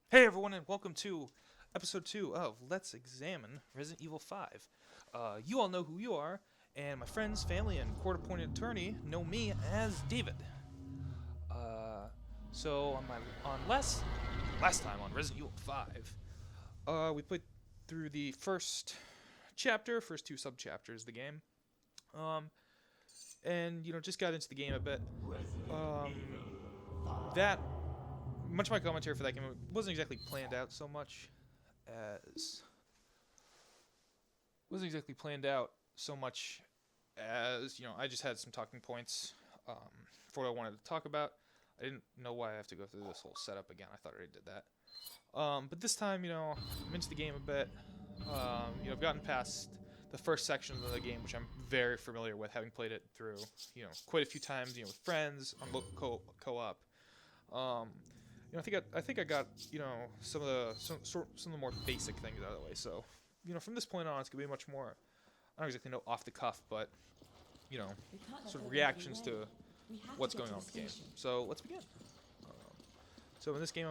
Hey everyone, and welcome to episode 2 of Let's Examine Resident Evil 5. You all know who you are, and my friends, family, and court-appointed attorney know me as David. Uh, so on last time on Resident Evil 5, we played through the first chapter, first two sub-chapters of the game, um, and just got into the game a bit. That much of my commentary for that game wasn't exactly planned out so much as wasn't exactly planned out so much as I just had some talking points for what I wanted to talk about. I didn't know why I have to go through this whole setup again. I thought I already did that. But this time, I'm into the game a bit. I've gotten past the first section of the game, which I'm very familiar with, having played it through, quite a few times, with friends on co-op. I think I got some of the more basic things out of the way. So from this point on, it's gonna be much more. I don't exactly know off the cuff, but sort of reactions to what's going on with the game. So let's begin. So in this game,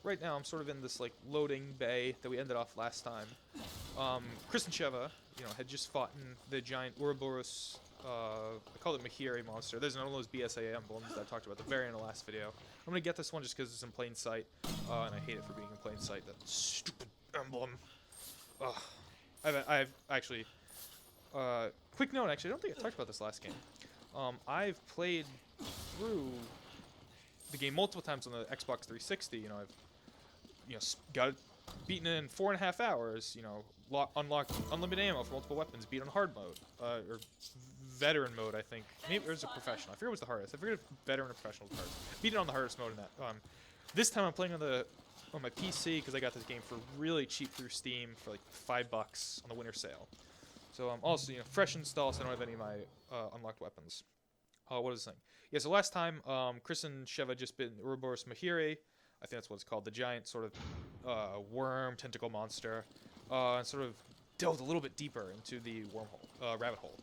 right now I'm sort of in this like loading bay that we ended off last time. Chris and Sheva, had just fought in the giant Ouroboros. I call it Mahiri monster. There's another one of those BSA emblems that I talked about at the very end of the last video. I'm gonna get this one just because it's in plain sight, and I hate it for being in plain sight. That stupid emblem. Ugh. I've actually. Quick note, actually, I don't think I talked about this last game. I've played through the game multiple times on the Xbox 360. I've got it beaten it in 4.5 hours. Unlocked unlimited ammo for multiple weapons. Beat on hard mode or veteran mode. I think maybe it was a professional. I forget what was the hardest. I forget if veteran or professional was the hardest. Beat it on the hardest mode in that. This time I'm playing on my PC because I got this game for really cheap through Steam for like $5 on the winter sale. So I'm also fresh install, so I don't have any of my unlocked weapons. What is this thing? Yeah, so last time, Chris and Sheva just bit Ouroboros Mahiri. I think that's what it's called. The giant sort of worm tentacle monster. And sort of delved a little bit deeper into the rabbit hole.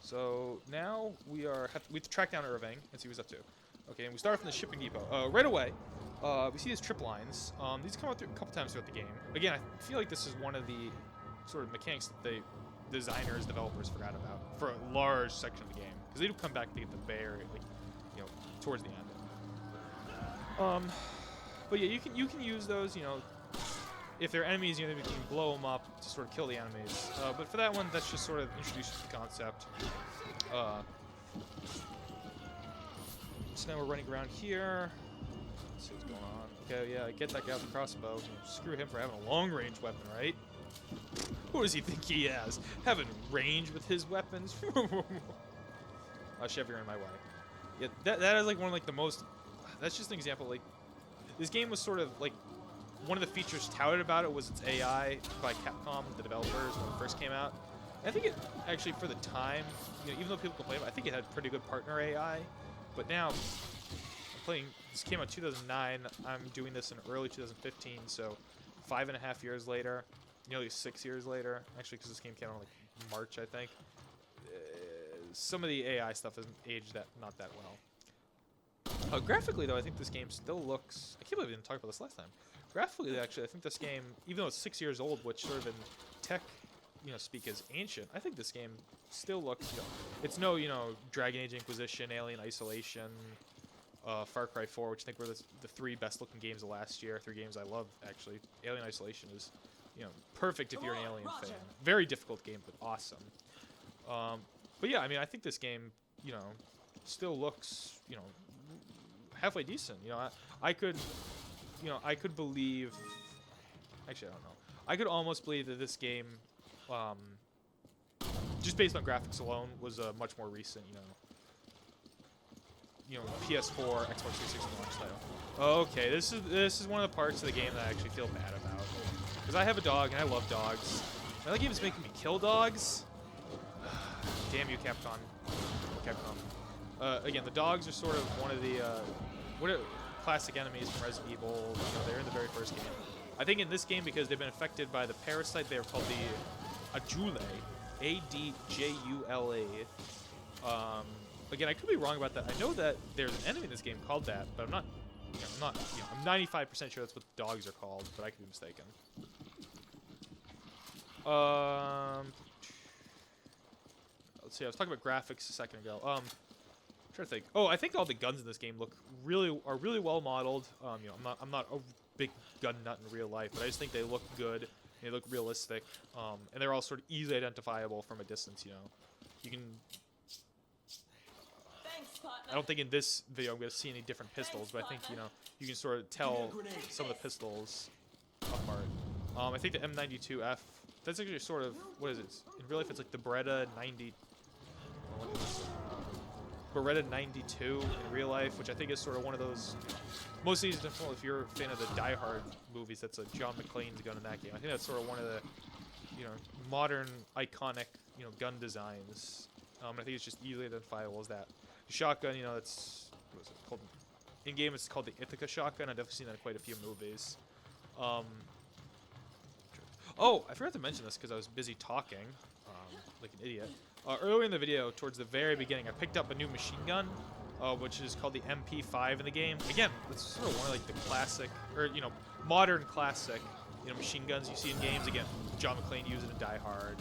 So now we have to track down Irving and see what he's up to. Okay, and we start off in the shipping depot. Right away, we see these trip lines. These come out a couple times throughout the game. Again, I feel like this is one of the sort of mechanics that the developers forgot about for a large section of the game, because they do come back to get the bear, towards the end. But yeah, you can use those, if they're enemies, you can blow them up to sort of kill the enemies. But for that one, that's just sort of introduces the concept. So now we're running around here. Let's see what's going on. Okay, yeah, get that guy with the crossbow. Screw him for having a long-range weapon, right? Who does he think he has? Having range with his weapons? Chef, you're in my way. Yeah, that is like one of like the most. That's just an example. Like, this game was sort of like one of the features touted about it was its AI by Capcom, the developers, when it first came out. And I think it actually, for the time, even though people complain about it, I think it had pretty good partner AI. But now, this came out 2009. I'm doing this in early 2015, so 5.5 years later. Nearly 6 years later, actually, because this game came out in like March, I think. Some of the AI stuff hasn't aged not that well. Graphically, though, I think this game still looks. I can't believe we didn't talk about this last time. Graphically, actually, I think this game, even though it's 6 years old, which sort of in tech, speak is ancient, I think this game still looks. It's no, Dragon Age Inquisition, Alien Isolation, Far Cry 4, which I think were the three best-looking games of last year. 3 games I love, actually. Alien Isolation is. Perfect if you're an Alien fan. Very difficult game, but awesome. But yeah, I mean, I think this game, still looks, halfway decent. I could believe. Actually, I don't know. I could almost believe that this game, just based on graphics alone, was a much more recent, PS4, Xbox 360 launch title. Okay, this is one of the parts of the game that I actually feel bad about. Because I have a dog, and I love dogs. Now that game is making me kill dogs. Damn you, Capcom. Again, the dogs are sort of one of the classic enemies from Resident Evil. They're in the very first game. I think in this game, because they've been affected by the parasite, they're called the Adjule. Adjula. Again, I could be wrong about that. I know that there's an enemy in this game called that, but I'm not I'm not, I'm 95% sure that's what the dogs are called, but I could be mistaken. Let's see. I was talking about graphics a second ago. I'm trying to think. Oh, I think all the guns in this game are really well modeled. I'm not a big gun nut in real life, but I just think they look good. They look realistic, and they're all sort of easily identifiable from a distance. You can. I don't think in this video I'm going to see any different pistols, but I think you can sort of tell some of the pistols apart. I think the M92F. That's actually sort of, what is it? In real life, it's like the Beretta 90. What is this? Beretta 92 in real life, which I think is sort of one of those. Most easy to tell if you're a fan of the Die Hard movies. That's a John McClane's gun in that game. I think that's sort of one of the, modern iconic, gun designs. I think it's just easily identifiable as that. The shotgun, that's what is it called? In game, it's called the Ithaca shotgun. I've definitely seen that in quite a few movies. Oh, I forgot to mention this because I was busy talking, like an idiot. Earlier in the video, towards the very beginning, I picked up a new machine gun, which is called the MP5 in the game. Again, it's sort of one of like the classic, or modern classic, machine guns you see in games. Again, John McClane used it in Die Hard.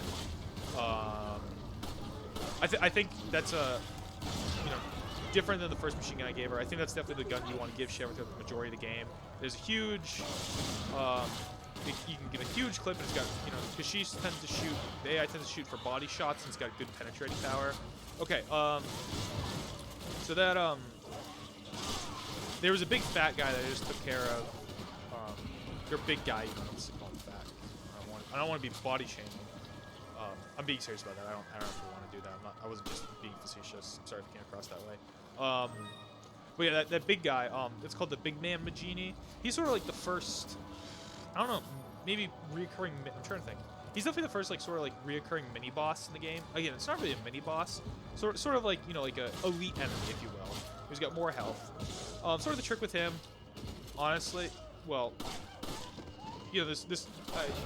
I think that's a, different than the first machine gun I gave her. I think that's definitely the gun you want to give Sheva throughout the majority of the game. There's a huge. You can get a huge clip, and it's got, because she tends to shoot, the AI tends to shoot for body shots, and it's got good penetrating power. Okay, so that, there was a big fat guy that I just took care of. They're big guy, let's call him fat. I don't want to be body shaming. I'm being serious about that. I don't actually want to do that. I wasn't just being facetious. I'm sorry if it came across that way. But yeah, that big guy, it's called the Big Man Magini. He's sort of like the first, I don't know, maybe reoccurring, I'm trying to think. He's definitely the first, like, sort of, like, reoccurring mini-boss in the game. Again, it's not really a mini-boss. Sort of like, like a elite enemy, if you will. He's got more health. Sort of the trick with him, honestly, well,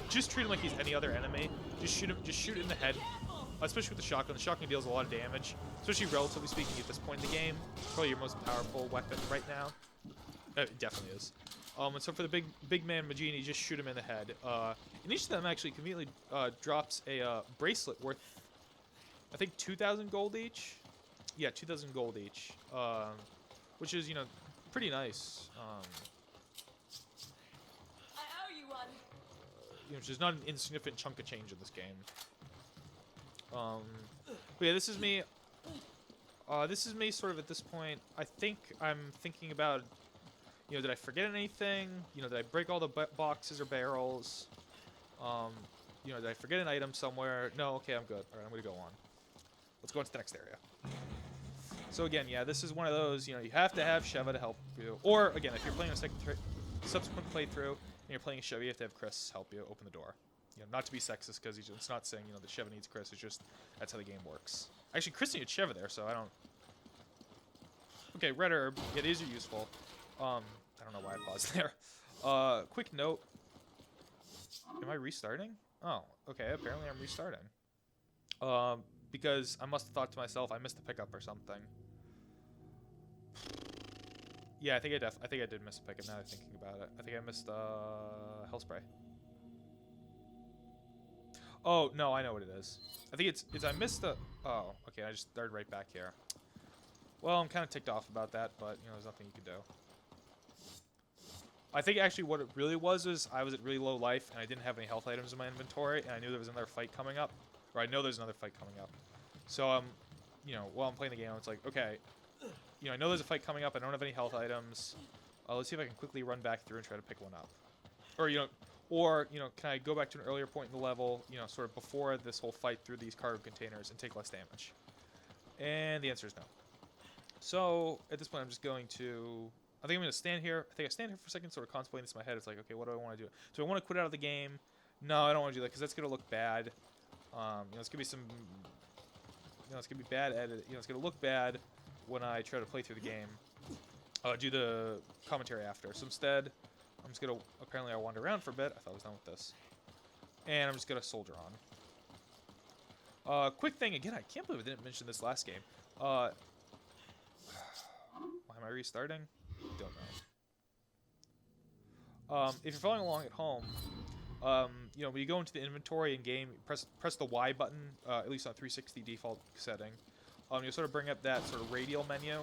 just treat him like he's any other enemy. Just shoot in the head. Especially with the shotgun. The shotgun deals a lot of damage, especially relatively speaking at this point in the game. Probably your most powerful weapon right now. It definitely is. And so for the big man Magini, just shoot him in the head. And each of them actually conveniently drops a bracelet worth, I think, 2,000 gold each. Yeah, 2,000 gold each. Which is, pretty nice. I owe you one. Which is not an insignificant chunk of change in this game. But yeah, this is me. This is me sort of at this point. I think I'm thinking about, did I forget anything? Did I break all the boxes or barrels? Did I forget an item somewhere? No, okay, I'm good. All right, I'm going to go on. Let's go into the next area. So again, yeah, this is one of those, you have to have Sheva to help you. Or, again, if you're playing a subsequent playthrough and you're playing Sheva, you have to have Chris help you open the door. Not to be sexist, because it's not saying, that Sheva needs Chris. It's just, that's how the game works. Actually, Chris needed Sheva there, so I don't... Okay, red herb. Yeah, these are useful. I don't know why I paused there. Quick note. Am I restarting? Oh, okay, apparently I'm restarting. Because I must have thought to myself, I missed a pickup or something. Yeah, I think I did miss a pickup now that I'm thinking about it. I think I missed, health spray. Oh, no, I know what it is. I think it's I missed the... Oh, okay, I just started right back here. Well, I'm kind of ticked off about that, but, there's nothing you can do. I think actually what it really was I was at really low life, and I didn't have any health items in my inventory, and I knew there was another fight coming up. Or I know there's another fight coming up. So, while I'm playing the game, it's like, okay, I know there's a fight coming up, I don't have any health items. Let's see if I can quickly run back through and try to pick one up. Or, can I go back to an earlier point in the level, sort of before this whole fight through these cargo containers and take less damage? And the answer is no. So, at this point, I'm just going to... I think I'm going to stand here. I think I stand here for a second, sort of contemplating this in my head. It's like, okay, what do I want to do? Do I want to quit out of the game? No, I don't want to do that, because that's going to look bad. It's going to be some... it's going to be bad edit. It's going to look bad when I try to play through the game. Do the commentary after. So instead... I'm just going to, apparently I wander around for a bit. I thought I was done with this. And I'm just going to soldier on. Quick thing, again, I can't believe I didn't mention this last game. Why am I restarting? Don't know. if you're following along at home, you know, when you go into the inventory in game, press the Y button, at least on 360 default setting. You'll sort of bring up that sort of radial menu.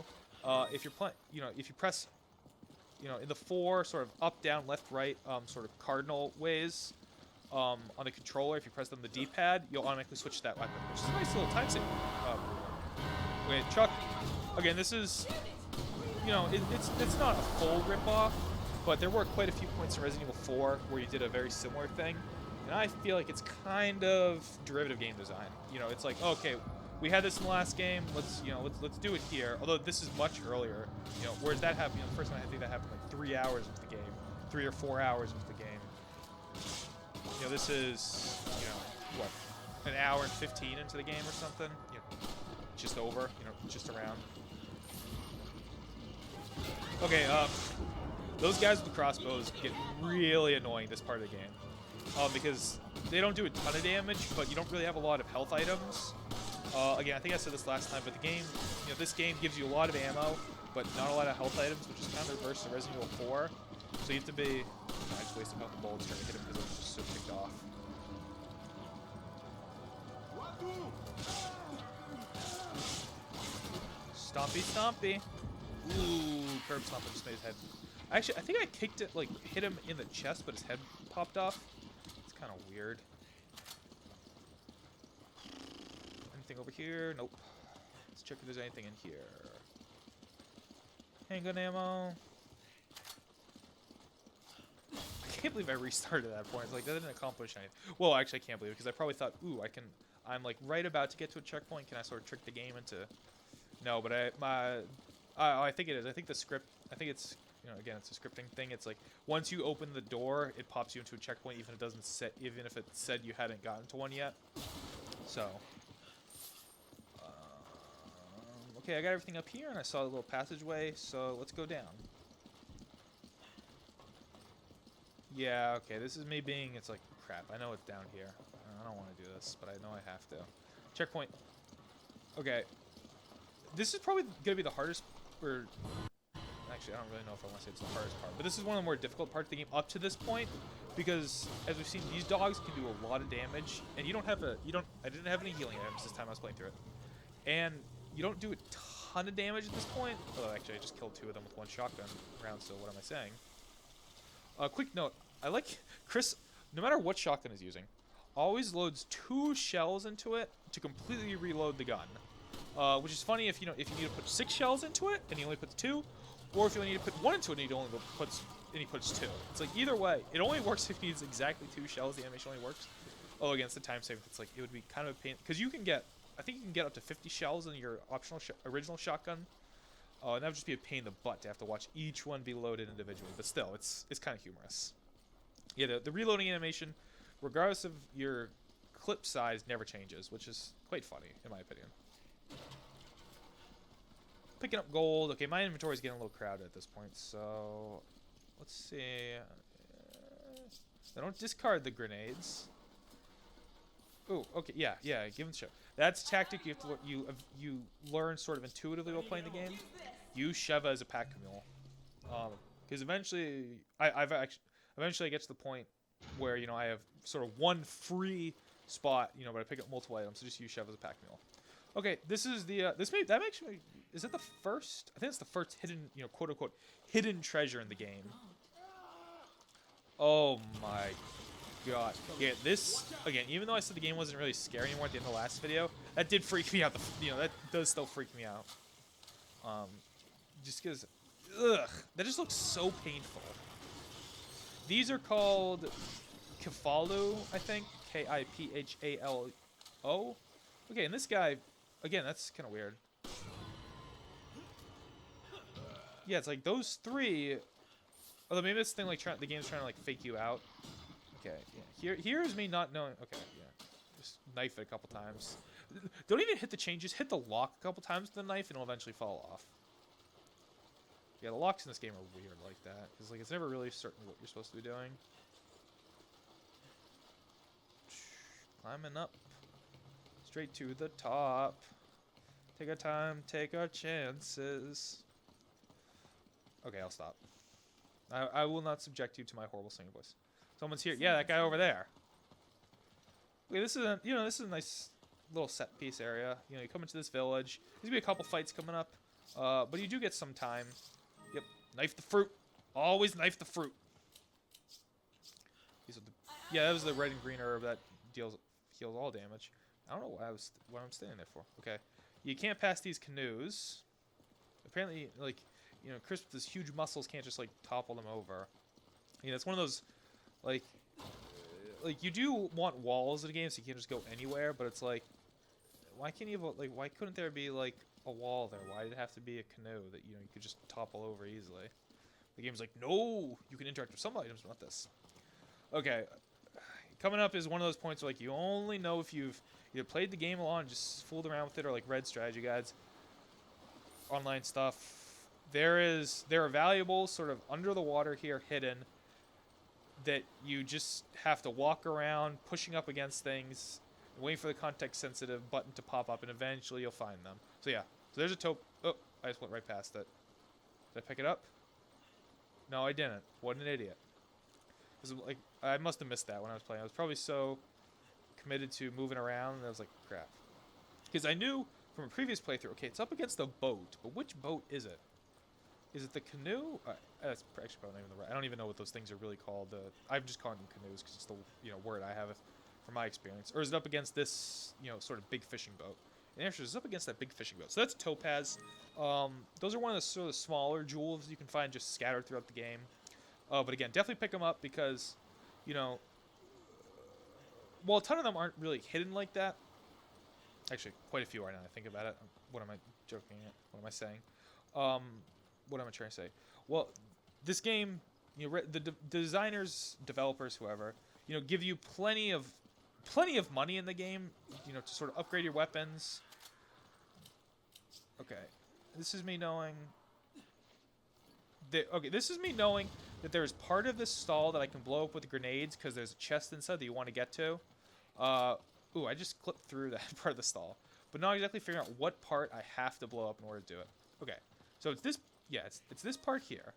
If you're playing, you know, if you press, you know, in the 4 sort of up, down, left, right, sort of cardinal ways, on the controller, if you press on the D-pad, you'll automatically switch to that weapon, which is a nice little time saving. Wait, Chuck. Again, this is, you know, it's not a full rip-off, but there were quite a few points in Resident Evil 4 where you did a very similar thing, and I feel like it's kind of derivative game design. You know, it's like, okay, we had this in the last game. Let's do it here. Although this is much earlier. You know, whereas that happened. You know, the first time I think that happened like 3 hours into the game, 3 or 4 hours into the game. You know, this is, you know, what, an hour and 15 into the game or something. You know, just over. You know, just around. Okay, those guys with the crossbows get really annoying this part of the game, because they don't do a ton of damage, but you don't really have a lot of health items. Again, I think I said this last time, but the game, you know, this game gives you a lot of ammo, but not a lot of health items, which is kind of the reverse of Resident Evil 4. So you have to be. I just wasted a couple bullets trying to hit him because I was just so ticked off. Stompy, stompy. Ooh, curb stomp just made his head. Actually, I think I kicked it, like, hit him in the chest, but his head popped off. It's kind of weird. Anything over here? Nope. Let's check if there's anything in here. Handgun ammo. I can't believe I restarted at that point. It's like, that didn't accomplish anything. Well, actually, I can't believe it, because I probably thought, ooh, I'm, like, right about to get to a checkpoint. Can I sort of trick the game into... No, but I think it is. I think the script, I think it's, you know, again, it's a scripting thing. It's like, once you open the door, it pops you into a checkpoint, even if it said you hadn't gotten to one yet. So... okay, I got everything up here, and I saw a little passageway, so let's go down. Yeah, okay, this is me being, it's like, crap, I know it's down here. I don't want to do this, but I know I have to. Checkpoint. Okay. This is probably going to be the hardest, or... Actually, I don't really know if I want to say it's the hardest part, but this is one of the more difficult parts of the game up to this point, because, as we've seen, these dogs can do a lot of damage, and you don't have a, I didn't have any healing items this time I was playing through it. And you don't do a ton of damage at this point. Oh, actually, I just killed 2 of them with 1 shotgun round, so what am I saying? Quick note, I like Chris, no matter what shotgun he's using, always loads 2 shells into it to completely reload the gun. Which is funny if you need to put 6 shells into it and he only puts 2, or if you only need to put 1 into it and he puts 2. It's like either way, it only works if he needs exactly 2 shells. The animation only works. Oh, against the time save, it's like it would be kind of a pain because you can get, I think you can get up to 50 shells in your optional original shotgun. And that would just be a pain in the butt to have to watch each one be loaded individually. But still, it's kind of humorous. Yeah, the reloading animation, regardless of your clip size, never changes, which is quite funny in my opinion. Picking up gold. Okay, my inventory is getting a little crowded at this point, so let's see. I don't discard the grenades. Oh, okay, yeah, give them a shot. That's a tactic you have to you learn sort of intuitively while playing the game. Use Sheva as a pack mule, because eventually eventually I get to the point where I have sort of 1 free spot, but I pick up multiple items, so just use Sheva as a pack mule. Okay, this is the is it the first? I think it's the first hidden, quote unquote hidden treasure in the game. Oh my god. Yeah, this, again, even though I said the game wasn't really scary anymore at the end of the last video, that did freak me out. That does still freak me out. Just because, that just looks so painful. These are called Kiphalo, I think. Kiphalo. Okay, and this guy, again, that's kind of weird. Yeah, it's like those 3. Although maybe this thing, like, the game's trying to, like, fake you out. Okay, yeah. Here's me not knowing. Okay, yeah. Just knife it a couple times. Don't even hit the chain. Just hit the lock a couple times with the knife, and it'll eventually fall off. Yeah, the locks in this game are weird like that. Because, like, it's never really certain what you're supposed to be doing. Climbing up. Straight to the top. Take our time, take our chances. Okay, I'll stop. I will not subject you to my horrible singing voice. Someone's here. Yeah, that guy over there. Okay, this is this is a nice little set piece area. You know, you come into this village. There's gonna be a couple fights coming up, but you do get some time. Yep, knife the fruit. Always knife the fruit. These are the, yeah, that was the red and green herb that heals all damage. I don't know why I'm standing there for. Okay, you can't pass these canoes. Apparently, like, you know, Chris with his huge muscles can't just like topple them over. You know, it's one of those, like you do want walls in a game, so you can't just go anywhere. But it's like, why can't you have, like, why couldn't there be like a wall there? Why did it have to be a canoe that, you know, you could just topple over easily? The game's like, no, you can interact with some items, but not this. Okay, coming up is one of those points where, like, you only know if you've either played the game a lot and just fooled around with it, or like read strategy guides, online stuff. There are valuables sort of under the water here, hidden, that you just have to walk around pushing up against things, waiting for the context-sensitive button to pop up, and eventually you'll find them. So yeah, so there's a taupe. Oh, I just went right past it. Did I pick it up? No, I didn't. What an idiot. Like, I must have missed that when I was playing. I was probably so committed to moving around, and I was like, crap. Because I knew from a previous playthrough, okay, it's up against a boat, but which boat is it? Is it the canoe? That's actually probably not even the right. I don't even know what those things are really called. I'm just calling them canoes because it's the word I have from my experience. Or is it up against this sort of big fishing boat? And the answer is it's up against that big fishing boat. So that's topaz. Those are one of the sort of smaller jewels you can find just scattered throughout the game. But again, definitely pick them up because, well, a ton of them aren't really hidden like that. Actually, quite a few are now I think about it. What am I joking at? What am I saying? What am I trying to say? Well, this game, the designers, developers, whoever, give you plenty of money in the game, to sort of upgrade your weapons. Okay, this is me knowing that there's part of this stall that I can blow up with grenades because there's a chest inside that you want to get to. Ooh, I just clipped through that part of the stall, but not exactly figuring out what part I have to blow up in order to do it. Okay, so it's this. Yeah, it's this part here.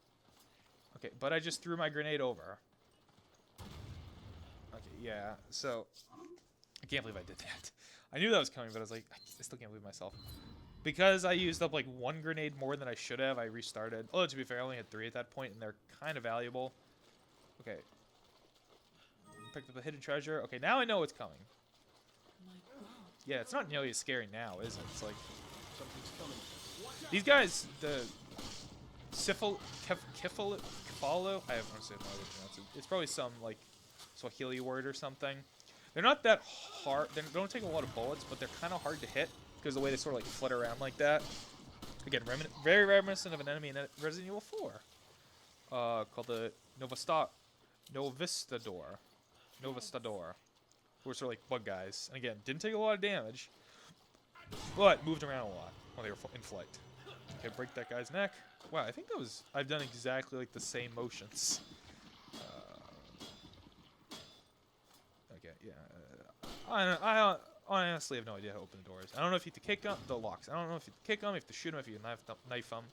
Okay, but I just threw my grenade over. Okay, yeah, so I can't believe I did that. I knew that was coming, but I was like, I still can't believe myself. Because I used up like one grenade more than I should have, I restarted. Although, to be fair, I only had 3 at that point, and they're kind of valuable. Okay. Picked up a hidden treasure. Okay, now I know what's coming. Yeah, it's not nearly as scary now, is it? It's like, something's coming. These guys, the Kefalo, I have no idea how to pronounce it. It's probably some like Swahili word or something. They're not that hard. They don't take a lot of bullets, but they're kind of hard to hit because of the way they sort of like flutter around like that. Again, very reminiscent of an enemy in Resident Evil 4, called the Novistador, who were sort of like bug guys. And again, didn't take a lot of damage, but moved around a lot while they were in flight. Okay, break that guy's neck. Wow, I think I've done exactly like the same motions. Okay, yeah. I honestly have no idea how to open the doors. I don't know if you have to kick them, the locks. I don't know if you have to kick them, if you have to shoot them, if you knife them.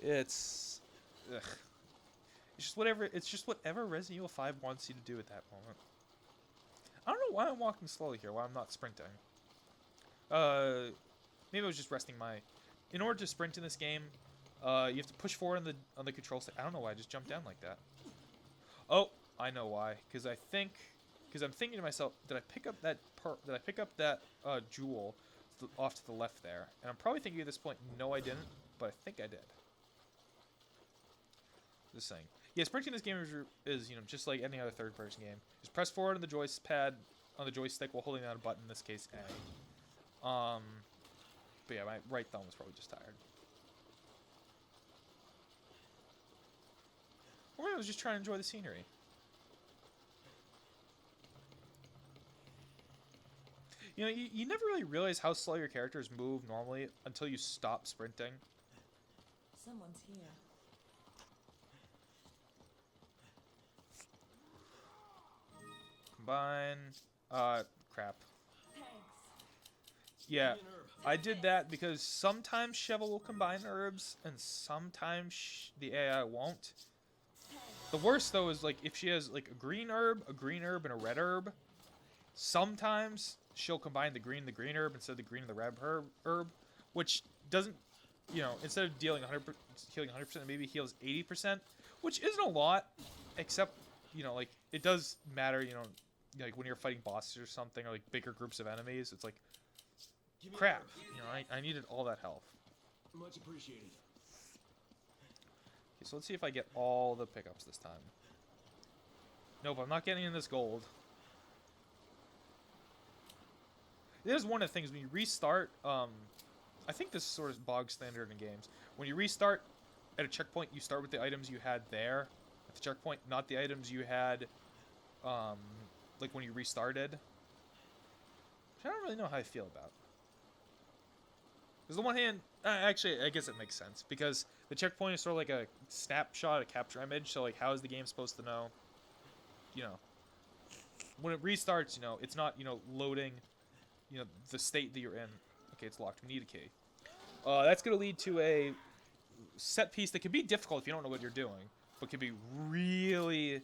It's just whatever Resident Evil 5 wants you to do at that moment. I don't know why I'm walking slowly here, why I'm not sprinting. Maybe I was just resting my... In order to sprint in this game, you have to push forward on the control stick. I don't know why I just jumped down like that. Oh, I know why. Because I'm thinking to myself, did I pick up that jewel off to the left there? And I'm probably thinking at this point, no, I didn't, but I think I did. Just saying. Yeah, sprinting in this game is just like any other third-person game. Just press forward on the joystick while holding down a button. In this case, A. But yeah, my right thumb was probably just tired. Or maybe I was just trying to enjoy the scenery. You never really realize how slow your characters move normally until you stop sprinting. Someone's here. Combine. Crap. Thanks. Yeah, I did that because sometimes Sheva will combine herbs, and sometimes the AI won't. The worst though is like if she has like a green herb, and a red herb. Sometimes she'll combine the green herb instead of the green and the red herb, which doesn't, instead of dealing 100, healing 100%, maybe heals 80%, which isn't a lot, except, like it does matter, like when you're fighting bosses or something, or like bigger groups of enemies, it's like, crap, I needed all that health. Much appreciated. Okay, so let's see if I get all the pickups this time. Nope, I'm not getting in this gold. There's one of the things when you restart. I think this is sort of bog standard in games. When you restart at a checkpoint, you start with the items you had there at the checkpoint, not the items you had, like when you restarted. Which I don't really know how I feel about. Because on the one hand, actually, I guess it makes sense because the checkpoint is sort of like a snapshot, a capture image. So like, how is the game supposed to know? When it restarts, it's not loading. The state that you're in. Okay, it's locked. We need a key. That's going to lead to a set piece that can be difficult if you don't know what you're doing, but can be really,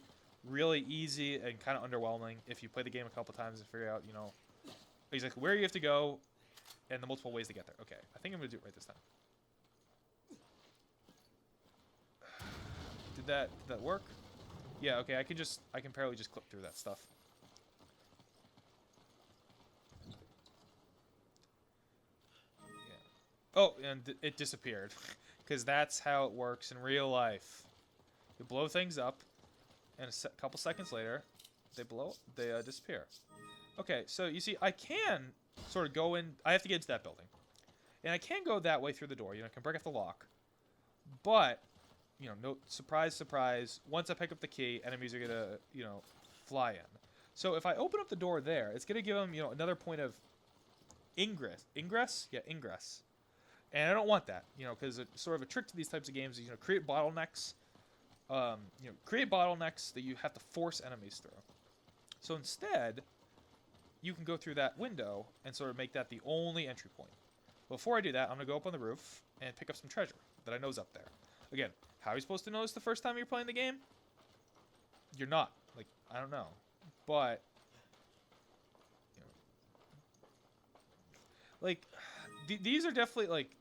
really easy and kind of underwhelming if you play the game a couple times and figure out, exactly where you have to go and the multiple ways to get there. Okay, I think I'm going to do it right this time. Did that work? Yeah, okay, I can barely just clip through that stuff. Oh, and it disappeared. Because that's how it works in real life. You blow things up, and a couple seconds later, they disappear. Okay, so you see, I can sort of go in. I have to get into that building. And I can go that way through the door. I can break up the lock. But, no surprise, surprise. Once I pick up the key, enemies are going to, fly in. So if I open up the door there, it's going to give them, another point of ingress. Ingress? Yeah, ingress. And I don't want that, because it's sort of a trick to these types of games is, create bottlenecks. Create bottlenecks that you have to force enemies through. So instead, you can go through that window and sort of make that the only entry point. Before I do that, I'm going to go up on the roof and pick up some treasure that I know is up there. Again, how are you supposed to know this the first time you're playing the game? You're not. Like, I don't know. But, like, these are definitely, like,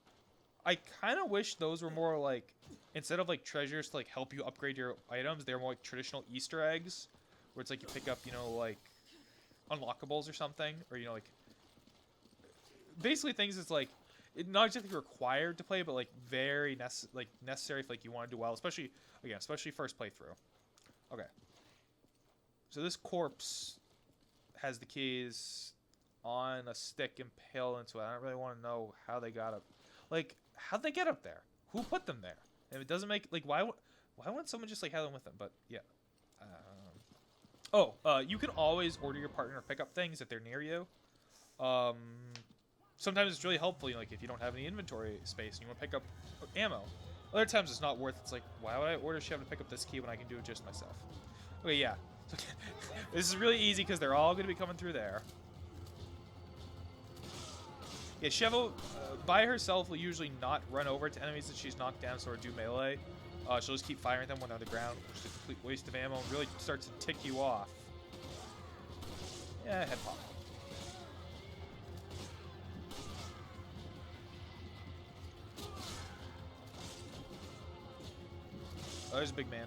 I kind of wish those were more, like, instead of, like, treasures to, like, help you upgrade your items, they're more, like, traditional Easter eggs, where it's, like, you pick up, like, unlockables or something, or, like, basically things that's, like, not exactly required to play, but, like, very necessary if, like, you want to do well, especially first playthrough. Okay. So this corpse has the keys on a stick impaled into it. I don't really want to know how they got up. Like, how'd they get up there? Who put them there? And it doesn't make, like, why wouldn't someone just, like, have them with them? But, yeah. You can always order your partner to pick up things if they're near you. Sometimes it's really helpful, like, if you don't have any inventory space and you want to pick up ammo. Other times it's not worth it. It's like, why would I order Sheva to pick up this key when I can do it just myself? Okay, yeah. This is really easy because they're all going to be coming through there. Yeah, Sheva, by herself, will usually not run over to enemies that she's knocked down, sort of do melee. She'll just keep firing them when they're on the ground, which is a complete waste of ammo and really starts to tick you off. Yeah, head pop. Oh, there's a big man.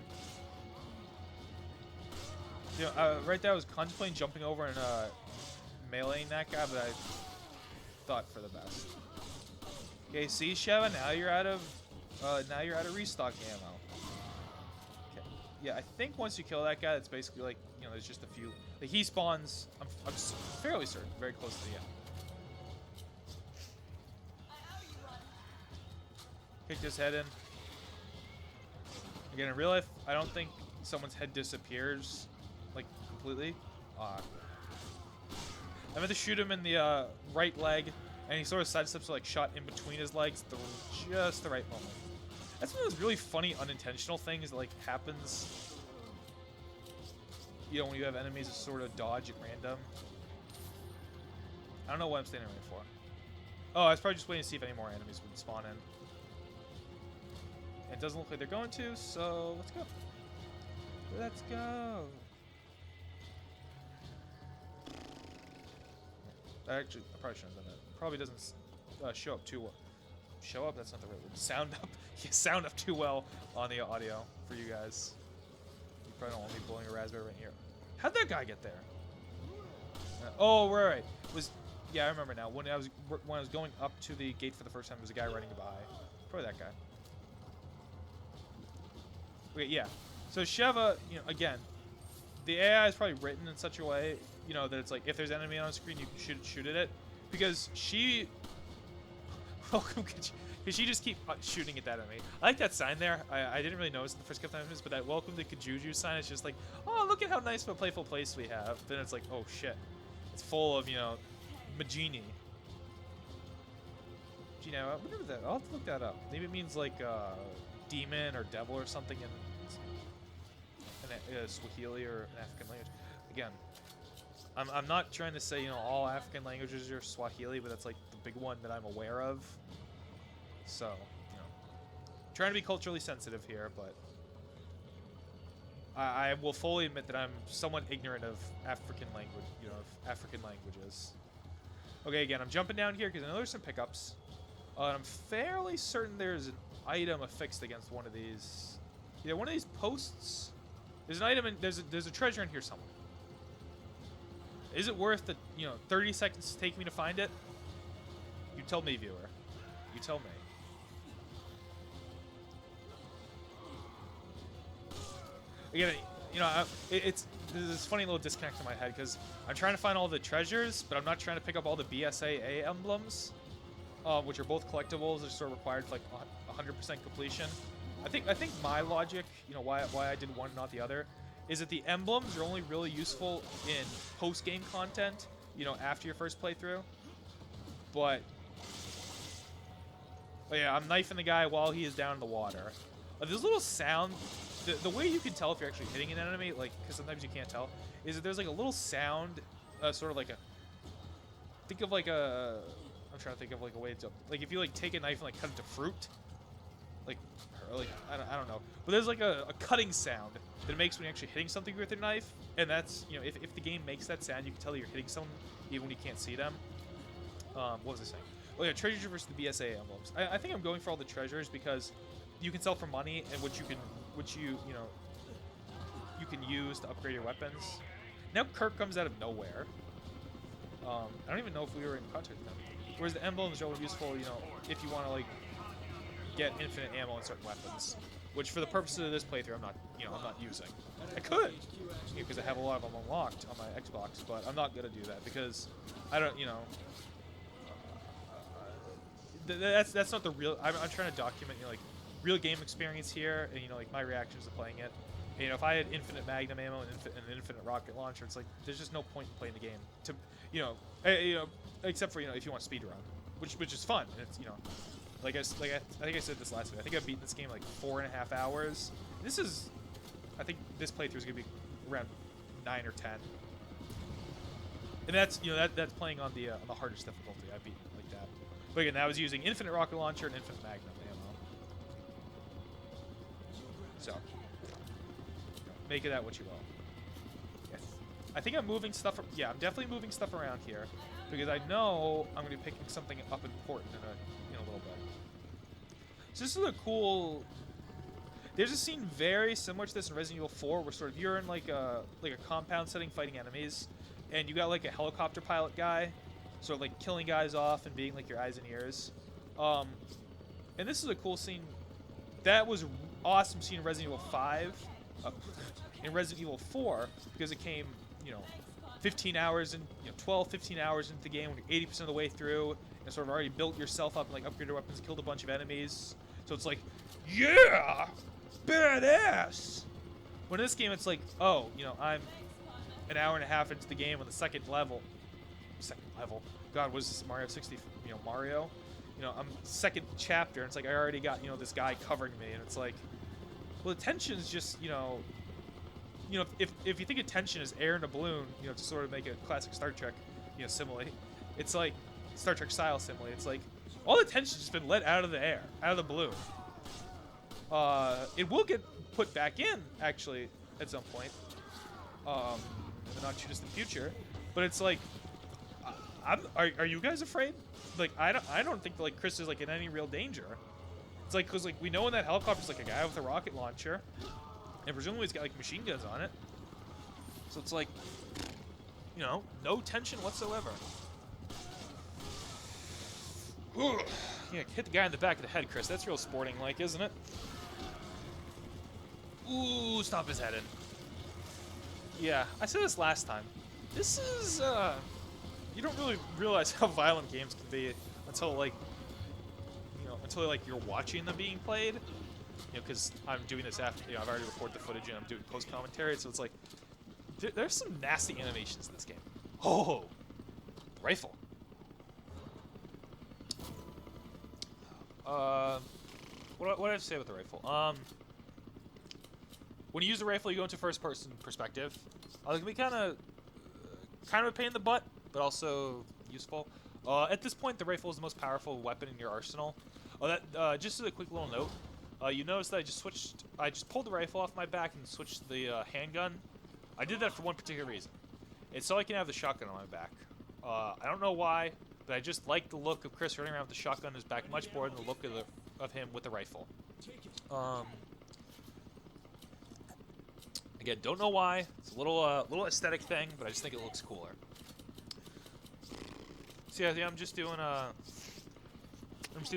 Right there I was contemplating jumping over and meleeing that guy, but I thought for the best. Okay, see, Sheva, now you're out of restock ammo. Okay. Yeah, I think once you kill that guy, it's basically like, there's just a few. Like, he spawns, I'm fairly certain, very close to the end. Kick his head in. Again, in real life, I don't think someone's head disappears, like, completely. I meant to shoot him in the right leg, and he sort of sidesteps like shot in between his legs at just the right moment. That's one of those really funny unintentional things that, like, happens, when you have enemies that sort of dodge at random. I don't know what I'm standing right for. Oh, I was probably just waiting to see if any more enemies would spawn in. It doesn't look like they're going to, so let's go. Let's go. Actually, I probably shouldn't have done that. Probably doesn't show up too well. Show up? That's not the right word. Sound up. Yeah, sound up too well on the audio for you guys. You probably don't want me blowing a raspberry right here. How'd that guy get there? Oh, right. Yeah, I remember now. When I was going up to the gate for the first time, there was a guy running by. Probably that guy. Okay, yeah. So Sheva, again, the AI is probably written in such a way, that it's like if there's an enemy on the screen, you should shoot at it, because she, because she just keep shooting at that enemy. I like that sign there. I didn't really notice the first couple times, but that welcome to Kajuju sign is just like, oh, look at how nice of a playful place we have. Then it's like, oh shit, it's full of Majini. I wonder that. I'll have to look that up. Maybe it means like demon or devil or something in Swahili or an African language. Again, I'm not trying to say all African languages are Swahili, but that's like the big one that I'm aware of. So trying to be culturally sensitive here, but I will fully admit that I'm somewhat ignorant of African language, of African languages. Okay, again, I'm jumping down here because I know there's some pickups. And I'm fairly certain there's an item affixed against one of these. Yeah, one of these posts. There's an item and there's a treasure in here somewhere. Is it worth the 30 seconds to take me to find it? You tell me, viewer. You tell me. Again, there's this funny little disconnect in my head because I'm trying to find all the treasures, but I'm not trying to pick up all the BSAA emblems, which are both collectibles. They're sort of required for like 100% completion. I think my logic, why I did one and not the other, is that the emblems are only really useful in post-game content, after your first playthrough. But oh yeah, I'm knifing the guy while he is down in the water. There's a little sound. The way you can tell if you're actually hitting an enemy, like, because sometimes you can't tell, is that there's like a little sound, sort of like a. Think of like a. I'm trying to think of like a way to, like, if you like take a knife and like cut it to fruit, like I don't know, but there's like a cutting sound that it makes when you're actually hitting something with your knife, and that's if the game makes that sound, you can tell you're hitting someone even when you can't see them. What was I saying? Oh yeah, treasures versus the BSA emblems. I think I'm going for all the treasures because you can sell for money, and which you can use to upgrade your weapons. Now Kirk comes out of nowhere. I don't even know if we were in contact with him. Whereas the emblems are only useful, if you want to like get infinite ammo in certain weapons, which for the purposes of this playthrough, I'm not using. I could, because I have a lot of them unlocked on my Xbox, but I'm not gonna do that because I don't, that's not the real. I'm trying to document like real game experience here, and like my reactions to playing it. And, if I had infinite magnum ammo and an infinite rocket launcher, it's like there's just no point in playing the game. To except for if you want speedrun, which is fun. And it's I think I said this last week. I think I've beaten this game like 4.5 hours. I think this playthrough is gonna be around 9 or 10. And that's that's playing on the hardest difficulty. I've beaten it like that. But again, that was using infinite rocket launcher and infinite magnum ammo. So make of that what you will. Yes. I think I'm moving stuff. Yeah, I'm definitely moving stuff around here because I know I'm gonna be picking something up important in a little bit. So this is a cool. There's a scene very similar to this in Resident Evil 4, where sort of you're in like a compound setting fighting enemies, and you got like a helicopter pilot guy, sort of like killing guys off and being like your eyes and ears. And this is a cool scene. That was awesome scene in Resident Evil 5, in Resident Evil 4, because it came 15 hours and 15 hours into the game when you're 80% of the way through, and sort of already built yourself up and like upgraded weapons, killed a bunch of enemies. So it's like, yeah, badass. When in this game, it's like, oh, I'm an hour and a half into the game on the second level. God, was this Mario 60? Mario. I'm second chapter, and it's like I already got this guy covering me, and it's like, well, the tension's just if you think of tension as air in a balloon, to sort of make a classic Star Trek simile, it's like Star Trek style simile. It's like all the tension's just been let out of the air, out of the balloon. It will get put back in actually at some point, in the not too distant future. But it's like, are you guys afraid? Like, I don't think like Chris is like in any real danger. It's like, cause like we know in that helicopter's like a guy with a rocket launcher, and presumably he's got like machine guns on it. So it's like, you know, no tension whatsoever. Yeah, hit the guy in the back of the head, Chris. That's real sporting like, isn't it? Ooh, stomp his head in. Yeah, I said this last time. This is, you don't really realize how violent games can be until, like, you know, until, like, you're watching them being played. You know, because I'm doing this after, you know, I've already recorded the footage and I'm doing post-commentary, so it's like, there's some nasty animations in this game. Oh! Rifle. What do I have to say about the rifle? When you use the rifle, you go into first-person perspective. It can be kind of a pain in the butt, but also useful. At this point, the rifle is the most powerful weapon in your arsenal. Just as a quick little note, you notice that I just pulled the rifle off my back and switched the handgun. I did that for one particular reason. It's so I can have the shotgun on my back. I don't know why, but I just like the look of Chris running around with the shotgun on his back much more than the look of him with the rifle. Again, don't know why. It's a little aesthetic thing, but I just think it looks cooler. So yeah, I'm just doing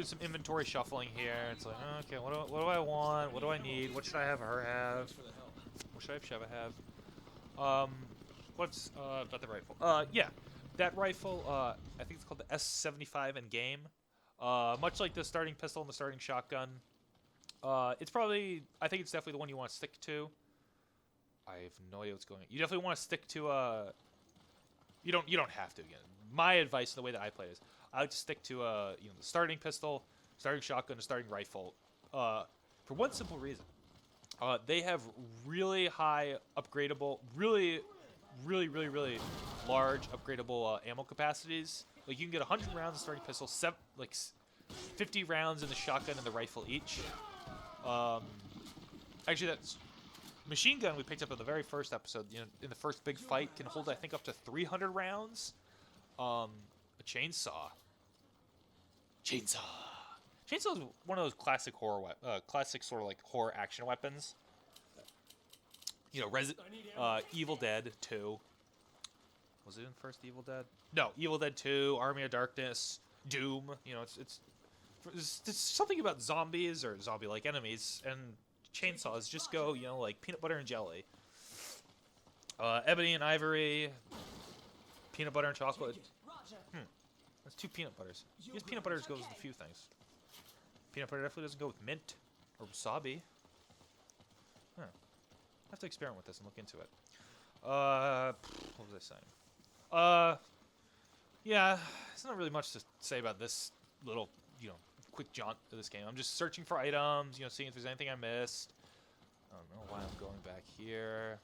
some inventory shuffling here. It's like, okay, what do I want? What do I need? What should I have her have? What should I have Sheva have? What's about the rifle? Yeah, that rifle. I think it's called the S75 in game. Much like the starting pistol and the starting shotgun. I think it's definitely the one you want to stick to. I have no idea what's going on. You definitely want to stick to you don't have to. Again, my advice, and the way that I play is, I like to stick to you know, the starting pistol, starting shotgun, and starting rifle. For one simple reason, they have really high upgradable, really large upgradable ammo capacities. Like you can get 100 rounds in starting pistol, 50 rounds in the shotgun and the rifle each. Actually, that's machine gun we picked up in the very first episode, you know, in the first big fight, can hold, I think, up to 300 rounds. A chainsaw. Chainsaw is one of those classic classic sort of like horror action weapons. You know, Evil Dead 2. Was it in first Evil Dead? No, Evil Dead 2, Army of Darkness, Doom. You know, it's something about zombies or zombie-like enemies, and chainsaws just go, you know, like peanut butter and jelly. Ebony and Ivory, peanut butter and chocolate. That's 2 peanut butters. Use peanut butter goes with a few things. Peanut butter definitely doesn't go with mint or wasabi. Huh. I have to experiment with this and look into it. What was I saying? Yeah, there's not really much to say about this little, you know, quick jaunt to this game. I'm just searching for items, you know, seeing if there's anything I missed. I don't know why I'm going back here.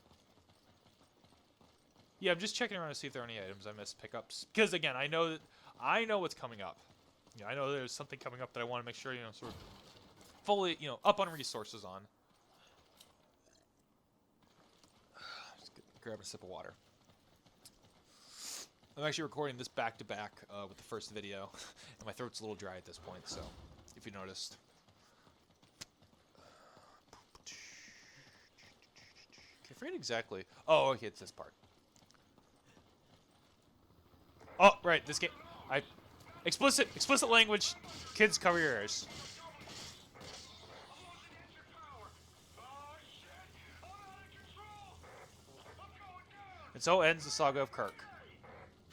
Yeah, I'm just checking around to see if there are any items I missed, pickups. Because again, I know what's coming up. You know, I know there's something coming up that I want to make sure, you know, sort of fully, you know, up on resources on. Just grab a sip of water. I'm actually recording this back-to-back with the first video, and my throat's a little dry at this point, so if you noticed. I forget exactly. Oh, okay, it's this part. Oh, right, this game. Explicit language. Kids, cover your ears. And so ends the saga of Kirk,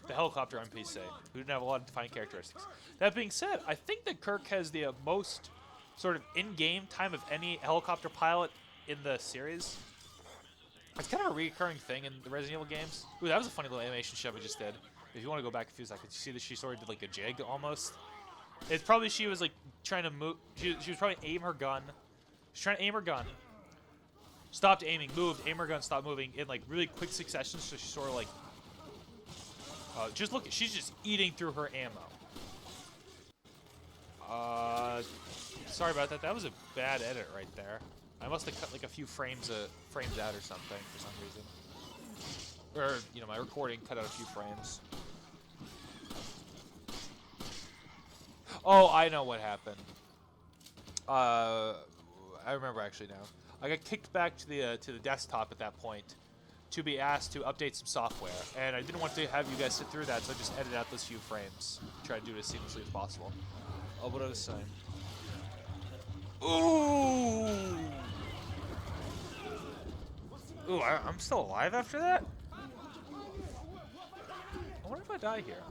the helicopter NPC, who didn't have a lot of defined characteristics. That being said, I think that Kirk has the most sort of in-game time of any helicopter pilot in the series. It's kind of a recurring thing in the Resident Evil games. Ooh, that was a funny little animation Sheva just did. If you want to go back a few seconds, you see that she sort of did like a jig almost. It's probably she was like trying to move. She was probably aim her gun. She's trying to aim her gun. Stopped aiming, moved, aim her gun, stopped moving in like really quick succession. So she's sort of like, just look. She's just eating through her ammo. Sorry about that. That was a bad edit right there. I must have cut like a few frames out or something for some reason. Or, you know, my recording cut out a few frames. Oh, I know what happened. I remember actually now. I got kicked back to the desktop at that point to be asked to update some software, and I didn't want to have you guys sit through that, so I just edited out those few frames. Try to do it as seamlessly as possible. Oh, what I was saying. Ooh! Ooh, I'm still alive after that? I wonder if I die here.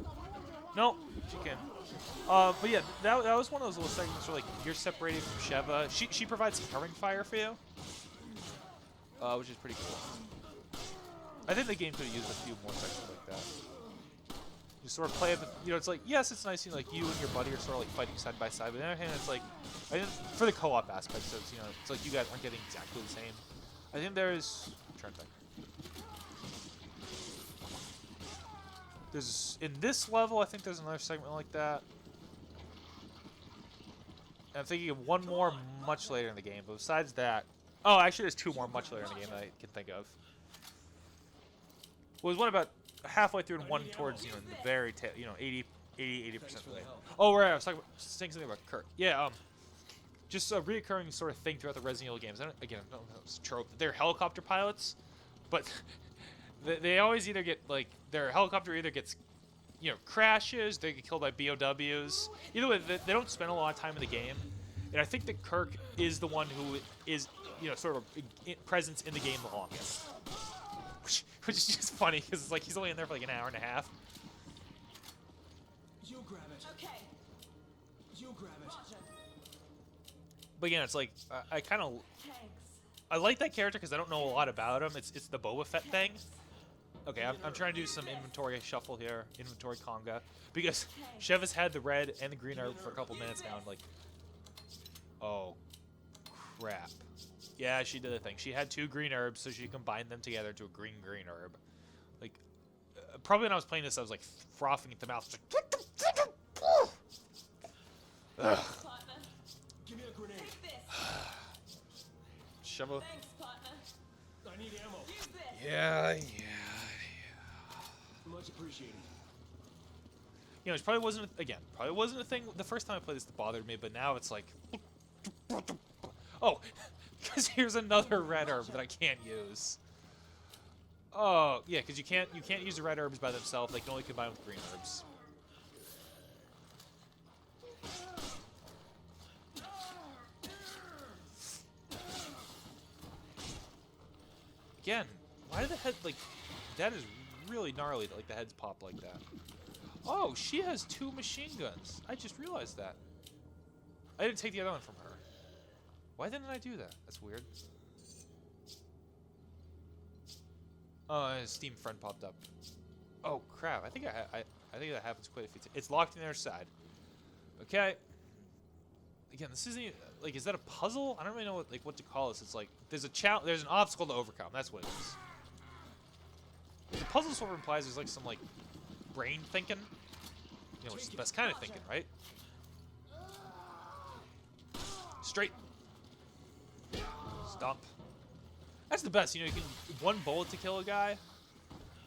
Nope, she can. But yeah, that was one of those little segments where like you're separated from Sheva. She provides some covering fire for you, which is pretty cool. I think the game could have used a few more sections like that. You sort of play it, you know, it's like, yes, it's nice, you know, like you and your buddy are sort of like fighting side by side, but on the other hand, it's like, I think for the co-op aspect, so it's, you know, it's like you guys aren't getting exactly the same. I think there's, I'm trying to think. There's, in this level, I think there's another segment like that. And I'm thinking of one more much later in the game, but besides that, oh, actually there's two more much later in the game that I can think of. Well, there's one about halfway through and one towards, you know, the very tail, you know, 80% later. Oh, right, I was saying something about Kirk. Yeah, just a reoccurring sort of thing throughout the Resident Evil games. I don't know if it's a trope. They're helicopter pilots, but they always either get, like, their helicopter either gets, you know, crashes, they get killed by BOWs. Either way, they don't spend a lot of time in the game. And I think that Kirk is the one who is, you know, sort of presence in the game the longest. Which is just funny, because it's like he's only in there for like an hour and a half. You grab it. Okay. You grab it. But again, it's like, I kind of... I like that character because I don't know a lot about him. It's the Boba Fett thing. Okay, I'm trying to do some inventory shuffle here. Inventory conga. Because Sheva's had the red and the green herb for a couple minutes now. And like... Oh, crap. Yeah, she did a thing. She had two green herbs, so she combined them together to a green herb. Like, probably when I was playing this, I was like frothing at the mouth. Ugh. Give me a grenade. Sheva. Thanks, partner. I need ammo. Use this. Yeah. Much appreciated. You know, it probably wasn't a thing the first time I played this that bothered me, but now it's like, oh, because here's another red herb that I can't use. Oh, yeah, because you can't use the red herbs by themselves. They can only combine with green herbs. Again, why did the head, like, that is really gnarly that, like, the heads pop like that. Oh, she has two machine guns. I just realized that. I didn't take the other one from her. Why didn't I do that? That's weird. Oh, a Steam friend popped up. Oh crap! I think I think that happens quite a few times. It's locked in their side. Okay. Again, this isn't like. Is that a puzzle? I don't really know what to call this. It's like there's an obstacle to overcome. That's what it is. The puzzle sort of implies there's like some like brain thinking. You know, which is the best kind of thinking, right? Straight. Stomp. That's the best. You know, you can one bullet to kill a guy.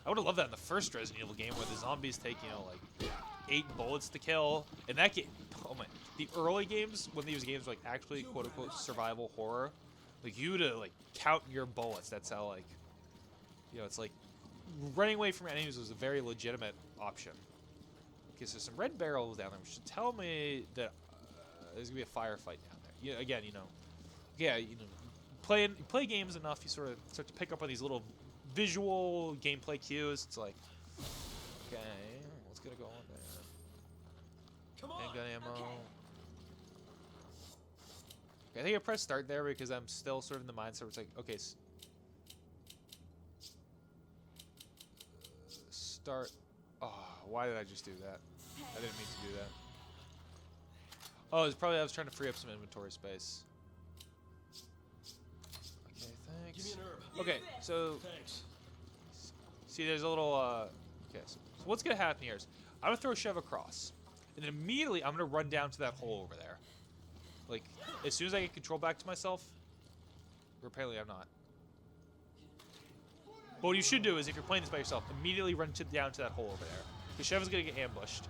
I would have loved that in the first Resident Evil game where the zombies take, you know, like 8 bullets to kill. And that game, oh my, the early games, when these games were like actually quote unquote survival horror, like you to like count your bullets. That's how like, you know, it's like running away from enemies was a very legitimate option. Okay, so some red barrels down there, which should tell me that there's gonna be a firefight down there. Yeah, again, you know, yeah, you know. Play games enough, you sort of start to pick up on these little visual gameplay cues. It's like, okay, what's gonna go on there? Come on. Handgun ammo. Okay. Okay, I think I pressed start there because I'm still sort of in the mindset where it's like, okay, start. Oh, why did I just do that? I didn't mean to do that. Oh, it's probably I was trying to free up some inventory space. Give me an herb. Okay, so Thanks. see, there's a little. Okay, so what's gonna happen here is I'm gonna throw Sheva across, and then immediately I'm gonna run down to that hole over there. Like as soon as I get control back to myself, apparently I'm not. But what you should do is, if you're playing this by yourself, immediately run down to that hole over there. Because Sheva's going to get ambushed.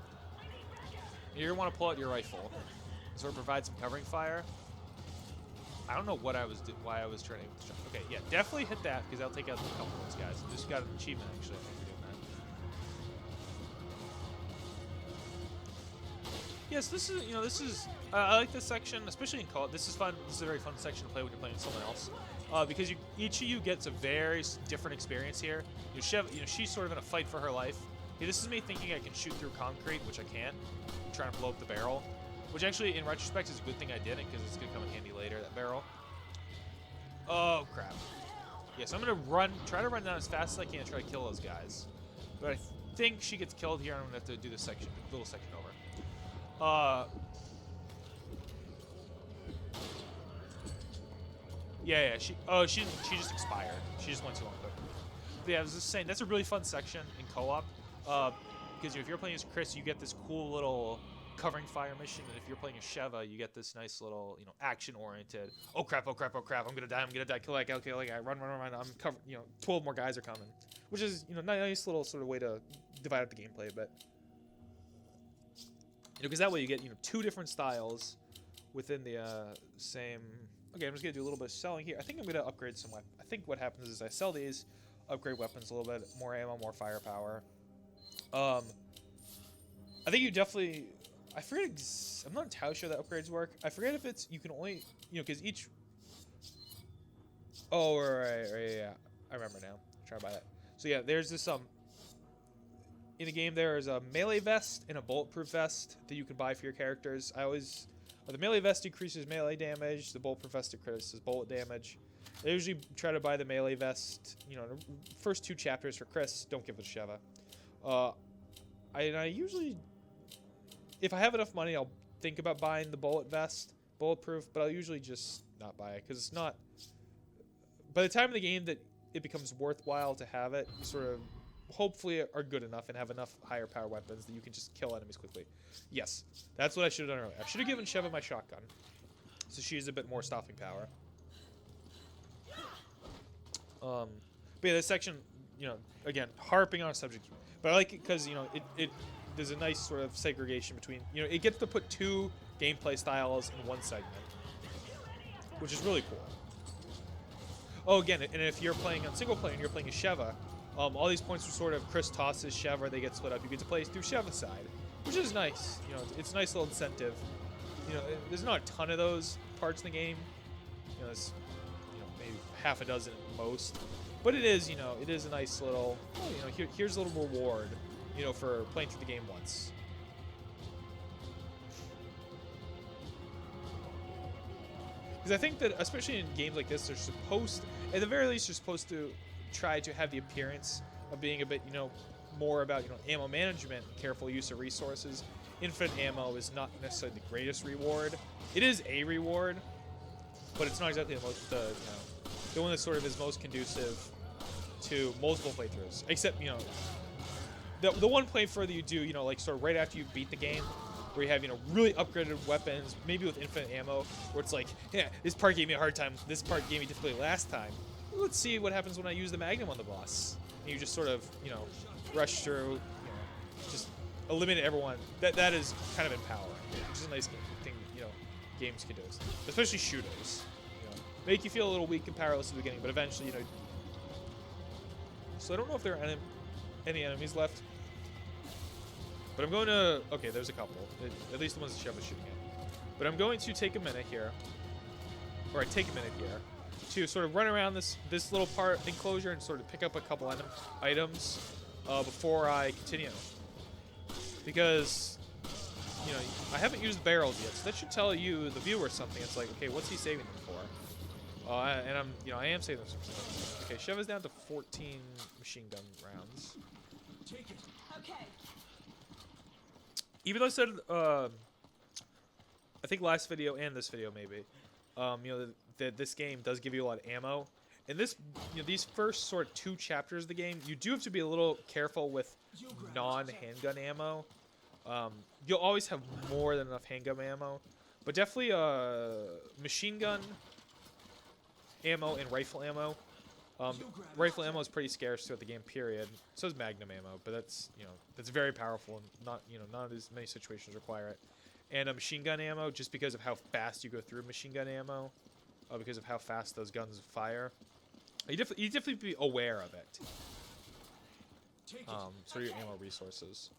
And you're going to want to pull out your rifle. And sort of provide some covering fire. I don't know what why I was turning. Okay, yeah, definitely hit that, because that'll take out a couple of those guys. I just got an achievement, actually, I think, for doing that. Yes, this is, this is, I like this section, especially in co-op. This is fun. This is a very fun section to play when you're playing with someone else. Because each of you gets a very different experience here. Sheva, she's sort of in a fight for her life. Yeah, this is me thinking I can shoot through concrete, which I can't. I'm trying to blow up the barrel. Which actually, in retrospect, is a good thing I didn't, because it's going to come in handy later, that barrel. Oh, crap. Yeah, so I'm going to try to run down as fast as I can and try to kill those guys. But I think she gets killed here, and I'm going to have to do this little section over. Yeah, she just expired. She just went too long quick. But yeah, I was just saying, that's a really fun section in co-op. Because if you're playing as Chris, you get this cool little covering fire mission, and if you're playing as Sheva, you get this nice little, action-oriented. Oh crap! Oh crap! Oh crap! I'm gonna die! Kill that guy! Kill that guy! Run! I'm covered. 12 more guys are coming, which is nice little sort of way to divide up the gameplay a bit. Because that way you get 2 different styles within the same. Okay, I'm just gonna do a little bit of selling here. I think I'm gonna upgrade some weapons. I think what happens is I sell these, upgrade weapons a little bit, more ammo, more firepower. I think you definitely. I forget. I'm not entirely sure that upgrades work. I forget if it's you can only because each. Oh right, yeah. I remember now. Try to buy that. So yeah, there's this in the game there is a melee vest and a bulletproof vest that you can buy for your characters. The melee vest increases melee damage. The bulletproof vest increases bullet damage. I usually try to buy the melee vest. The first 2 chapters for Chris. Don't give it to Sheva. I usually. If I have enough money, I'll think about buying the bulletproof, but I'll usually just not buy it, because it's not... By the time of the game that it becomes worthwhile to have it, you sort of hopefully are good enough and have enough higher power weapons that you can just kill enemies quickly. Yes, that's what I should have done earlier. I should have given Sheva my shotgun, so she has a bit more stopping power. But yeah, this section, again, harping on a subject, but I like it because, there's a nice sort of segregation between, it gets to put 2 gameplay styles in one segment, which is really cool. Oh, again, and if you're playing on single player and you're playing as Sheva, all these points are sort of Chris tosses Sheva, they get split up. You get to play through Sheva's side, which is nice. It's a nice little incentive. There's not a ton of those parts in the game. It's maybe half a dozen at most, but it is it is a nice little. Oh, here's a little reward. For playing through the game once. Because I think that, especially in games like this, they're supposed, at the very least, you're supposed to try to have the appearance of being a bit, more about, ammo management, careful use of resources. Infinite ammo is not necessarily the greatest reward. It is a reward, but it's not exactly the one that sort of is most conducive to multiple playthroughs. Except, the one playthrough that you do, like sort of right after you beat the game, where you have, really upgraded weapons, maybe with infinite ammo, where it's like, yeah, this part gave me a hard time, this part gave me difficulty last time. Let's see what happens when I use the Magnum on the boss. And you just sort of, rush through, just eliminate everyone. That is kind of empowering, which is a nice thing, games can do. Especially shooters. Make you feel a little weak and powerless at the beginning, but eventually, So I don't know if there are any enemies left. But I'm going to... Okay, there's a couple. At least the ones that Sheva is shooting at. But I'm going to take a minute here. Or I take a minute here. To sort of run around this little part enclosure and sort of pick up a couple items before I continue. Because, I haven't used barrels yet. So that should tell you, the viewer, something. It's like, okay, what's he saving them for? And I am saving them for something. Okay, Sheva's down to 14 machine gun rounds. Take it. Okay. Even though I said, I think last video and this video maybe, that this game does give you a lot of ammo. In this, these first sort of 2 chapters of the game, you do have to be a little careful with non-handgun ammo. You'll always have more than enough handgun ammo, but definitely machine gun ammo and rifle ammo. Rifle ammo is pretty scarce throughout the game, period. So is magnum ammo, but that's, you know, that's very powerful and not, you know, not as many situations require it. And machine gun ammo, just because of how fast you go through machine gun ammo, because of how fast those guns fire. You definitely be aware of it. Sort of your ammo resources.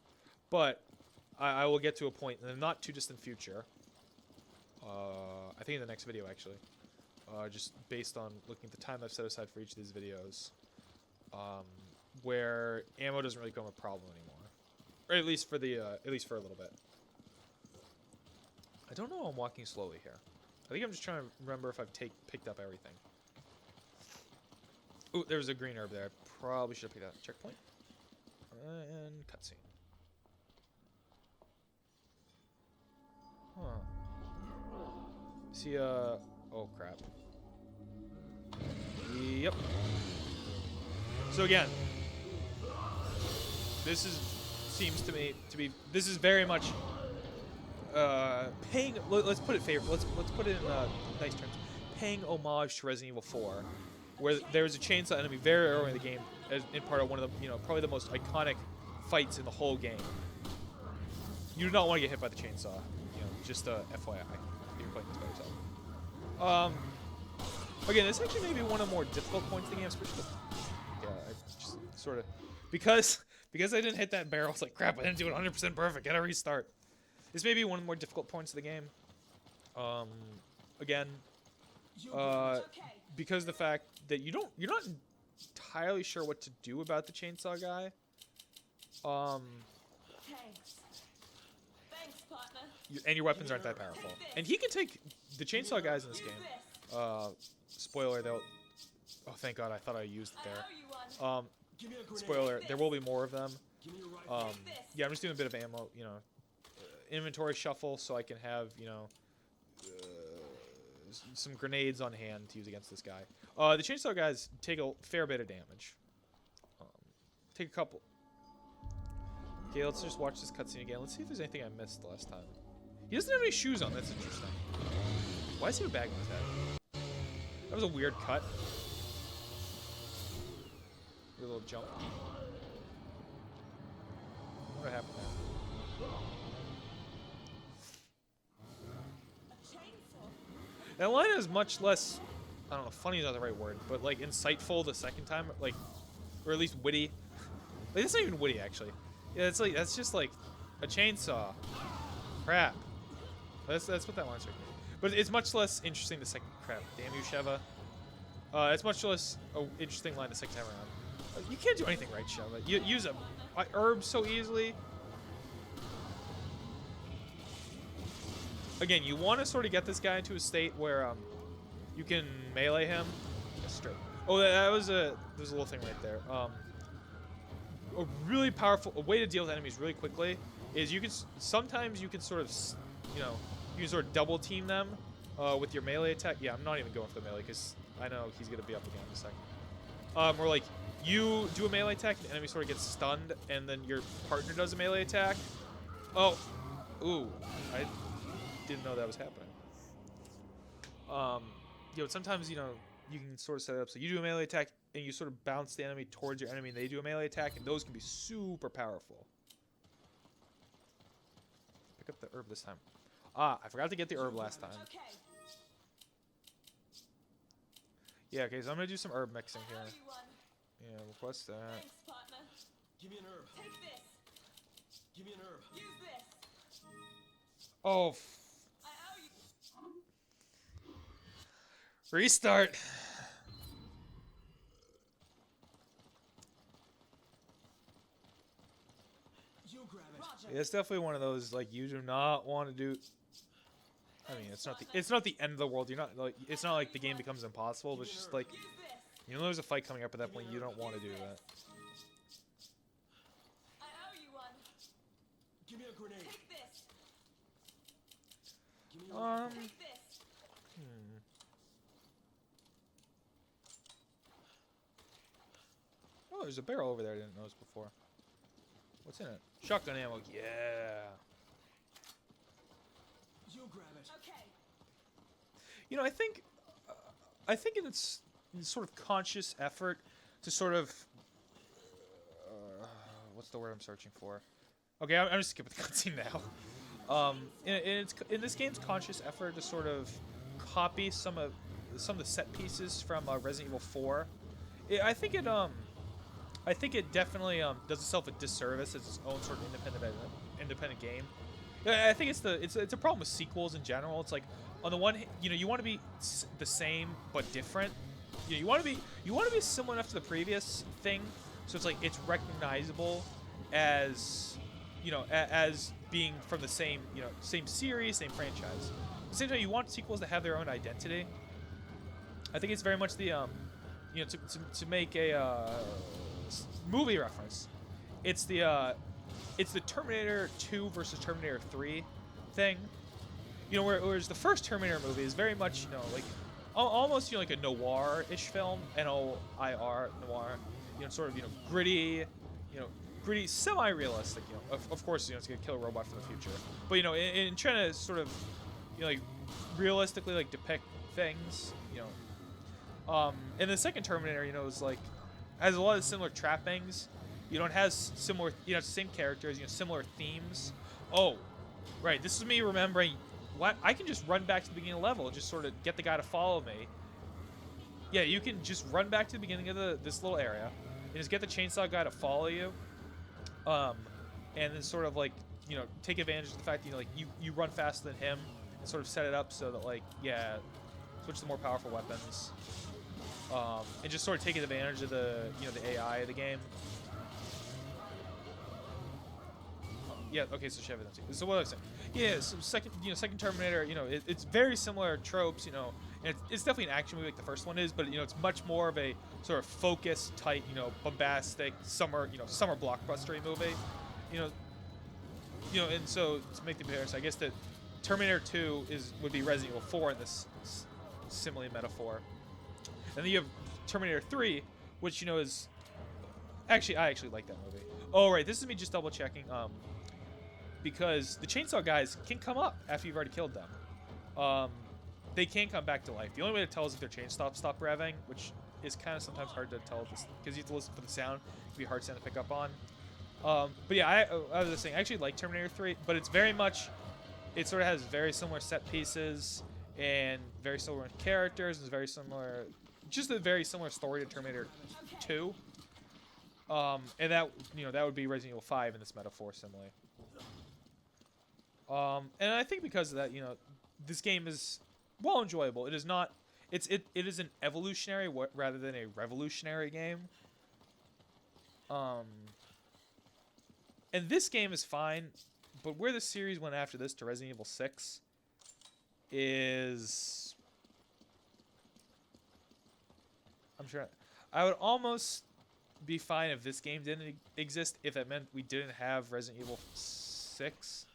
But I will get to a point in the not too distant future. I think in the next video, actually. Just based on looking at the time I've set aside for each of these videos, where ammo doesn't really become a problem anymore, or at least for a little bit. I don't know. I'm walking slowly here. I think I'm just trying to remember if I've picked up everything. Ooh, there was a green herb there. I probably should have picked that. Checkpoint and cutscene. Huh. See, oh crap. Yep. So again, this seems to me to be, this is very much paying, let's put it let's put it in nice terms, paying homage to Resident Evil 4, where there was a chainsaw enemy very early in the game as in part of one of the, you know, probably the most iconic fights in the whole game. You do not want to get hit by the chainsaw, you know, just FYI, if you're playing this by yourself. Again, this actually may be one of the more difficult points of the game, especially, yeah, I just sort of, because I didn't hit that barrel, it's like, crap, I didn't do it 100% perfect, gotta restart. This may be one of the more difficult points of the game. Again, because of the fact that you're not entirely sure what to do about the chainsaw guy. Thanks, partner. And your weapons aren't that powerful. And he can take the chainsaw guys in this game. Spoiler, they'll. Oh, thank God! I thought I used it there. Spoiler, there will be more of them. Yeah, I'm just doing a bit of ammo, you know, inventory shuffle, so I can have, you know, some grenades on hand to use against this guy. The chainsaw guys take a fair bit of damage. Take a couple. Okay, let's just watch this cutscene again. Let's see if there's anything I missed last time. He doesn't have any shoes on. That's interesting. Why does he have a bag on his head? That was a weird cut. A little jump. What happened there? That line is much less, I don't know, funny is not the right word, but like insightful the second time, like, or at least witty. Like, that's not even witty, actually. Yeah, it's like, that's just like a chainsaw. Crap. That's what that line's like. But it's much less interesting the second. Crap. Damn you, Sheva. It's much less interesting line the second time around. You can't do anything right, Sheva. You use a herb so easily. Again, you want to sort of get this guy into a state where you can melee him. Oh, there's a little thing right there. A really powerful way to deal with enemies really quickly is sometimes you can sort of, you know, you can sort of double team them with your melee attack. Yeah, I'm not even going for the melee because I know he's gonna be up again in a second. Or like you do a melee attack, the enemy sort of gets stunned, and then your partner does a melee attack. Oh, ooh, I didn't know that was happening. You know, sometimes, you know, you can sort of set it up so you do a melee attack and you sort of bounce the enemy towards your enemy and they do a melee attack, and those can be super powerful. Pick up the herb this time. Ah, I forgot to get the herb last time. Yeah, okay, so I'm gonna do some herb mixing here. Yeah, request that. Thanks, partner. Give me an herb. Take this. Give me an herb. Use this. Oh. I owe you. Restart. You grab it. Roger. Yeah, it's definitely one of those like you do not want to do. I mean, it's not the end of the world. You're not like, it's not like the game becomes impossible, but it's just like, Use this. you know, there's a fight coming up at that point. You don't want to do that. I owe you one. Give me a grenade. Take this. Give me a Take this. Oh, there's a barrel over there I didn't notice before. What's in it? Shotgun ammo. Yeah. You grab it. Okay. You know, I think I think it's sort of conscious effort to sort of what's the word I'm searching for? Okay, I'm just skipping the cutscene now. In this game's conscious effort to sort of copy some of the set pieces from Resident Evil 4. I think it definitely does itself a disservice as its own sort of independent game. I think it's a problem with sequels in general. It's like, on the one hand, you want to be the same but different. You want to be similar enough to the previous thing, so it's like it's recognizable as as being from the same same series, same franchise. At the same time, you want sequels that have their own identity. I think it's very much the to make a movie reference. It's the Terminator 2 versus Terminator 3 thing. Whereas the first Terminator movie is very much like almost like a noir-ish film, N-O-I-R, noir. Sort of gritty, gritty, semi-realistic. Of course, it's gonna kill a robot from the future. But in trying to sort of like realistically like depict things, and the second Terminator, is like has a lot of similar trappings. It has similar, same characters, similar themes. Oh, right. This is me remembering. What I can just run back to the beginning of the level and just sort of get the guy to follow me. Yeah, you can just run back to the beginning of this little area and just get the chainsaw guy to follow you. And then sort of like take advantage of the fact that you run faster than him and sort of set it up so that like switch to more powerful weapons. And just sort of take advantage of the the AI of the game. Yeah. Okay. So Sheva. So what I was saying. Yeah. So second Terminator. It's very similar tropes. And it's definitely an action movie like the first one is, but it's much more of a sort of focused, tight, bombastic summer blockbustery movie. And so to make the comparison, I guess that Terminator 2 would be Resident Evil 4 in this simile metaphor, and then you have Terminator 3, which is I actually like that movie. Oh right, this is me just double checking. Because the chainsaw guys can come up after you've already killed them. They can come back to life. The only way to tell is if their chainsaw stop revving, which is kind of sometimes hard to tell because you have to listen for the sound. It can be hard sound to pick up on. But yeah, I was just saying, I actually like Terminator 3, but it's very much, it sort of has very similar set pieces and very similar characters. It's very similar, just a very similar story to Terminator 2. And that that would be Resident Evil 5 in this metaphor simile. And I think because of that, this game is enjoyable. It is not. It is an evolutionary rather than a revolutionary game. And this game is fine, but where the series went after this to Resident Evil 6 is, I'm sure I would almost be fine if this game didn't exist if it meant we didn't have Resident Evil 6.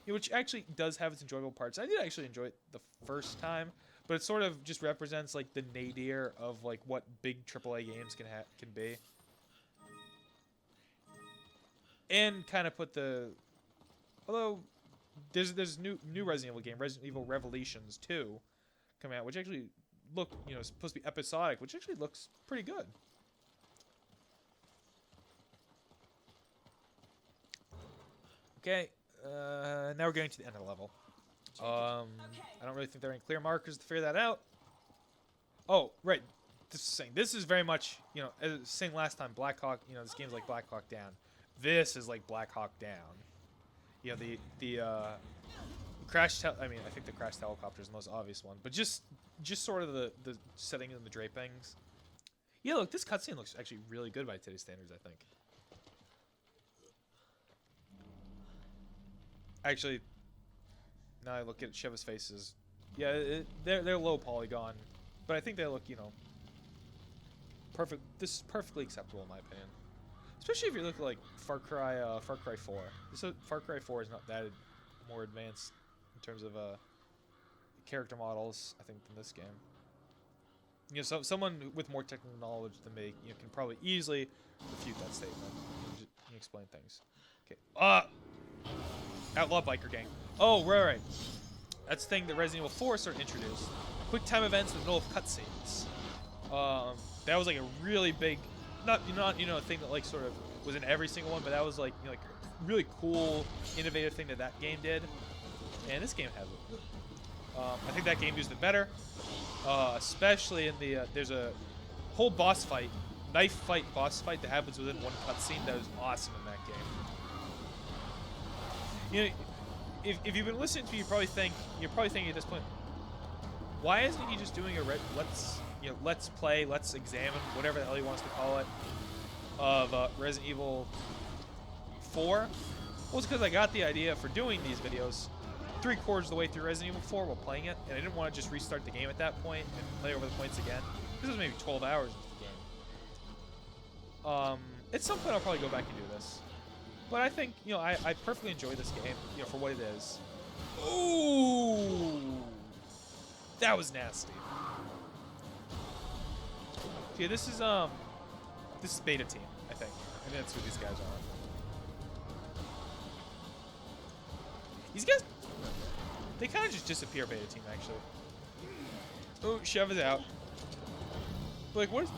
Which actually does have its enjoyable parts. I did actually enjoy it the first time, but it sort of just represents like the nadir of like what big AAA games can be, and kind of put the. Although there's new Resident Evil game, Resident Evil Revelations 2, coming out, which actually is supposed to be episodic, which actually looks pretty good. Okay. Now we're getting to the end of the level. I don't really think there are any clear markers to figure that out. Oh, right. This is very much, as I was saying last time, Black Hawk, this game's like Black Hawk Down. This is like Black Hawk Down. The crashed, I think the crashed helicopter is the most obvious one, but just sort of the setting and the drapings. Yeah, look, this cutscene looks actually really good by today's standards, I think. Actually, now I look at Sheva's faces. Yeah, they're low polygon, but I think they look, perfect. This is perfectly acceptable in my opinion. Especially if you look like Far Cry 4. Far Cry 4 is not that more advanced in terms of character models, I think, than this game. So someone with more technical knowledge than me, can probably easily refute that statement. You explain things. Okay. Outlaw biker gang. Oh, right. That's the thing that Resident Evil 4 sort of introduced. quick time events in the middle of cutscenes. That was like a really big, not a thing that like sort of was in every single one, but that was like like a really cool, innovative thing that game did, and this game has it. I think that game used it better, especially in the there's a whole boss fight, knife fight boss fight that happens within one cutscene that was awesome in that game. You know, if you've been listening to me, you're probably thinking at this point, why isn't he just doing a let's play, let's examine, whatever the hell he wants to call it, of Resident Evil 4? Well, it's because I got the idea for doing these videos 3/4 of the way through Resident Evil 4 while playing it, and I didn't want to just restart the game at that point and play over the points again. This was maybe 12 hours into the game. At some point I'll probably go back and do this. But I think, I perfectly enjoy this game, for what it is. Ooh! That was nasty. Okay, this is beta team, I think. I think that's who these guys are. These guys, they kind of just disappear, beta team, actually. Oh, Sheva's out. Like, what is...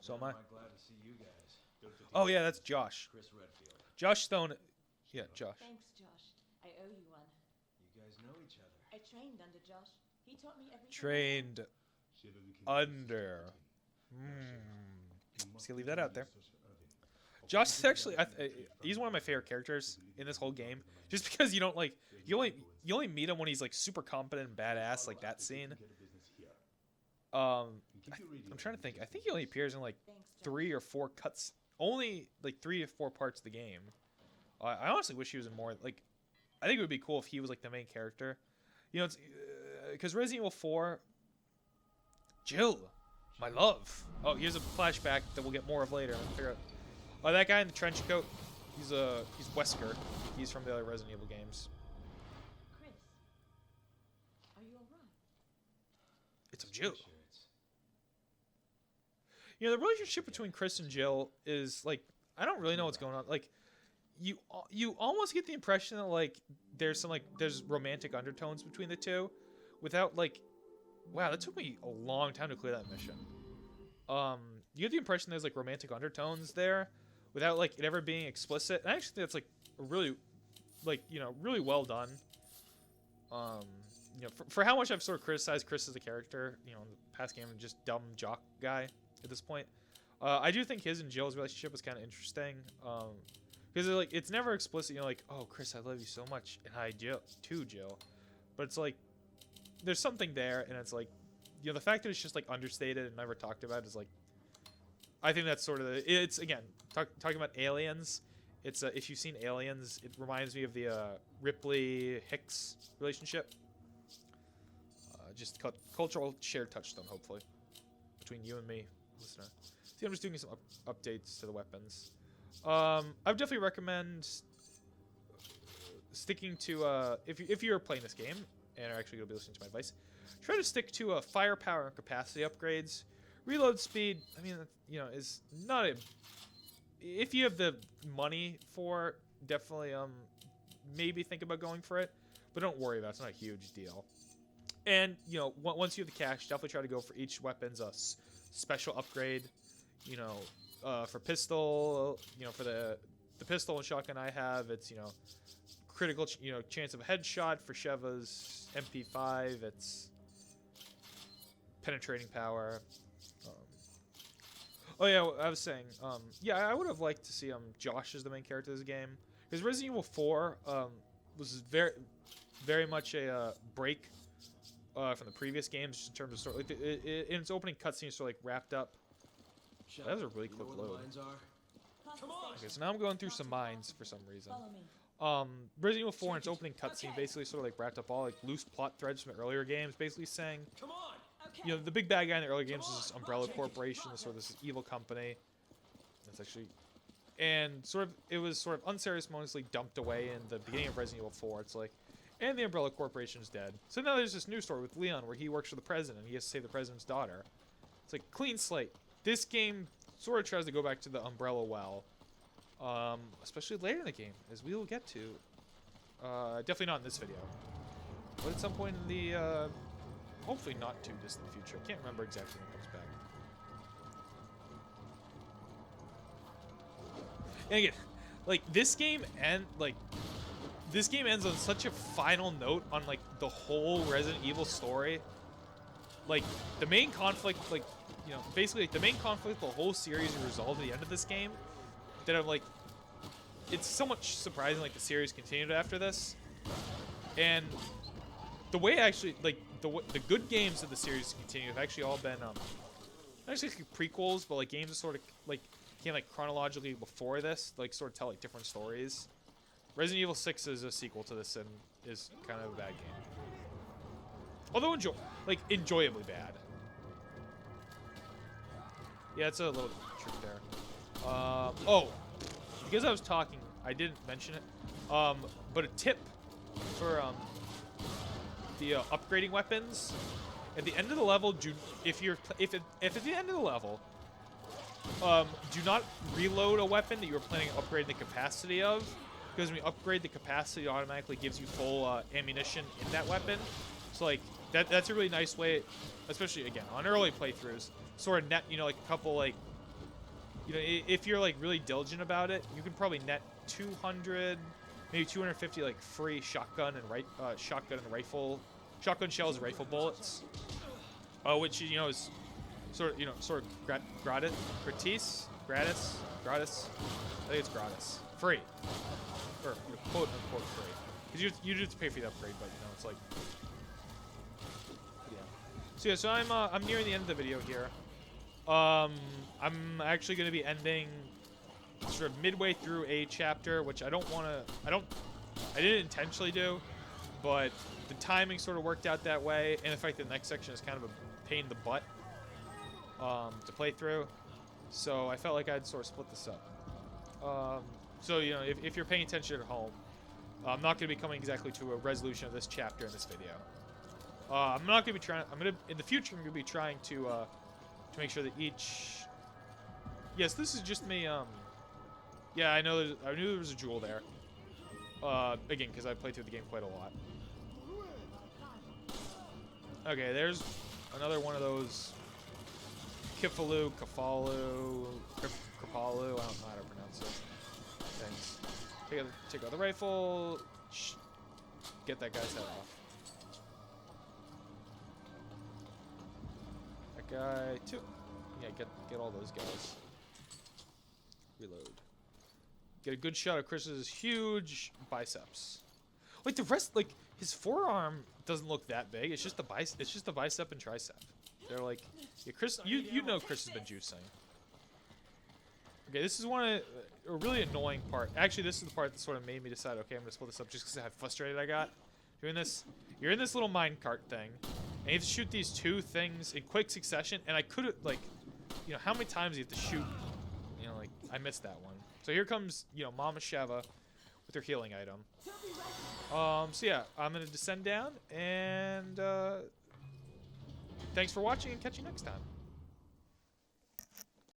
So am I. Glad to see you guys. Oh yeah, that's Josh. Chris Redfield. Josh Stone. Yeah, Josh. Thanks, Josh. I owe you one. You guys know each other. I trained under Josh. He taught me everything. Trained under. Just gonna leave that out there. Josh is actually, he's one of my favorite characters in this whole game. Just because you don't like, you only meet him when he's like super competent and badass, like that scene. I'm trying to think. I think he only appears in like 3 or 4 cuts, only like 3 or 4 parts of the game. I honestly wish he was in more. Like, I think it would be cool if he was like the main character. It's because Resident Evil 4. Jill, my love. Oh, here's a flashback that we'll get more of later. Figure out. Oh, that guy in the trench coat. He's Wesker. He's from the other Resident Evil games. Chris, are you alright? It's a Jill. The relationship between Chris and Jill is like, I don't really know what's going on. Like, you almost get the impression that like there's romantic undertones between the two, without like, wow, that took me a long time to clear that mission. You get the impression there's like romantic undertones there, without like it ever being explicit. And I actually think that's like really, like really well done. For how much I've sort of criticized Chris as a character, in the past game, and just dumb jock guy at this point, I do think his and Jill's relationship was kind of interesting. Because like it's never explicit, like, oh Chris, I love you so much, and I do too, Jill. But it's like there's something there, and it's like, the fact that it's just like understated and never talked about is like, I think that's sort of it's again talking about aliens. It's if you've seen Aliens, it reminds me of the Ripley Hicks relationship. Just cultural shared touchstone, hopefully, between you and me, listener. See, I'm just doing some updates to the weapons. I would definitely recommend sticking to if you're playing this game and are actually going to be listening to my advice, try to stick to firepower and capacity upgrades. Reload speed, I mean, is not a. If you have the money for, definitely maybe think about going for it, but don't worry about it. It's not a huge deal. And once you have the cash, definitely try to go for each weapon's special upgrade. For pistol, for the pistol and shotgun I have, it's critical chance of a headshot. For Sheva's MP5, it's penetrating power. Oh yeah, I was saying, yeah, I would have liked to see Josh as the main character of this game, because Resident Evil 4 was very, very much a break from the previous games, just in terms of story. Like in its opening cutscene, sort of like wrapped up. That was a really quick load. Come on. Okay, so now I'm going through some mines for some reason. Follow me. Resident Evil 4 in its opening cutscene basically sort of like wrapped up all like loose plot threads from the earlier games, basically saying, Come on. Okay. the big bad guy in the earlier games was this Umbrella Corporation, this sort of this evil company. That's actually, and it was sort of unceremoniously dumped away in the beginning of Resident Evil 4. It's like, And the Umbrella Corporation's dead. So now there's this new story with Leon where he works for the president. He has to save the president's daughter. It's like clean slate. This game sort of tries to go back to the Umbrella well. Especially later in the game, as we will get to. Definitely not in this video. But at some point in the, hopefully not too distant future. I can't remember exactly when it comes back. And again, like, this game ends on such a final note on, like, the whole Resident Evil story. Like, the main conflict, like, you know, basically, like, the main conflict, the whole series is resolved at the end of this game. That I'm like, it's so much surprising, like, the series continued after this. And the way actually, like, the good games of the series continue have actually all been, not actually prequels, but, like, games that sort of, like, came, like, chronologically before this, like, sort of tell, like, different stories. Resident Evil 6 is a sequel to this and is kind of a bad game. Although enjoyably bad. Yeah, it's a little trick there. Oh, because I was talking, I didn't mention it. But a tip for the upgrading weapons. At the end of the level, if at the end of the level, do not reload a weapon that you were planning on upgrading the capacity of, because when you upgrade the capacity, it automatically gives you full ammunition in that weapon. So like that's a really nice way, especially again on early playthroughs, sort of net, you know, like a couple, like, you know, if you're like really diligent about it, you can probably net 200, maybe 250 like free shotgun shells and rifle bullets, which, you know, is sort of gratis. I think it's gratis, free, or quote unquote free, because you just pay for the upgrade, but you know, it's like, yeah. So yeah, so I'm nearing the end of the video here. I'm actually going to be ending sort of midway through a chapter, which I didn't intentionally do, but the timing sort of worked out that way, and in fact the next section is kind of a pain in the butt to play through, so I felt like I'd sort of split this up. So, you know, if you're paying attention at home, I'm not going to be coming exactly to a resolution of this chapter in this video. I'm not going to be trying. In the future, I'm going to be trying to make sure that each. Yes, this is just me. Yeah, I knew there was a jewel there. Again, because I played through the game quite a lot. Okay, there's another one of those Kifalu, Kafalu, Kripalu, I don't know how to pronounce it. Thanks. Take out the rifle, get that guy's head off. That guy too. Yeah, get all those guys. Reload. Get a good shot of Chris's huge biceps. Like the rest, like his forearm doesn't look that big. It's just the bicep and tricep. They're like, yeah, Chris. You know Chris has been juicing. Okay, this is a really annoying part. Actually, this is the part that sort of made me decide, okay, I'm gonna split this up just because of how frustrated I got doing this. You're in this little minecart thing, and you have to shoot these two things in quick succession. And I could have, like, you know, how many times do you have to shoot? You know, like, I missed that one. So here comes, you know, Mama Sheva with her healing item. So yeah, I'm gonna descend down, and thanks for watching, and catch you next time.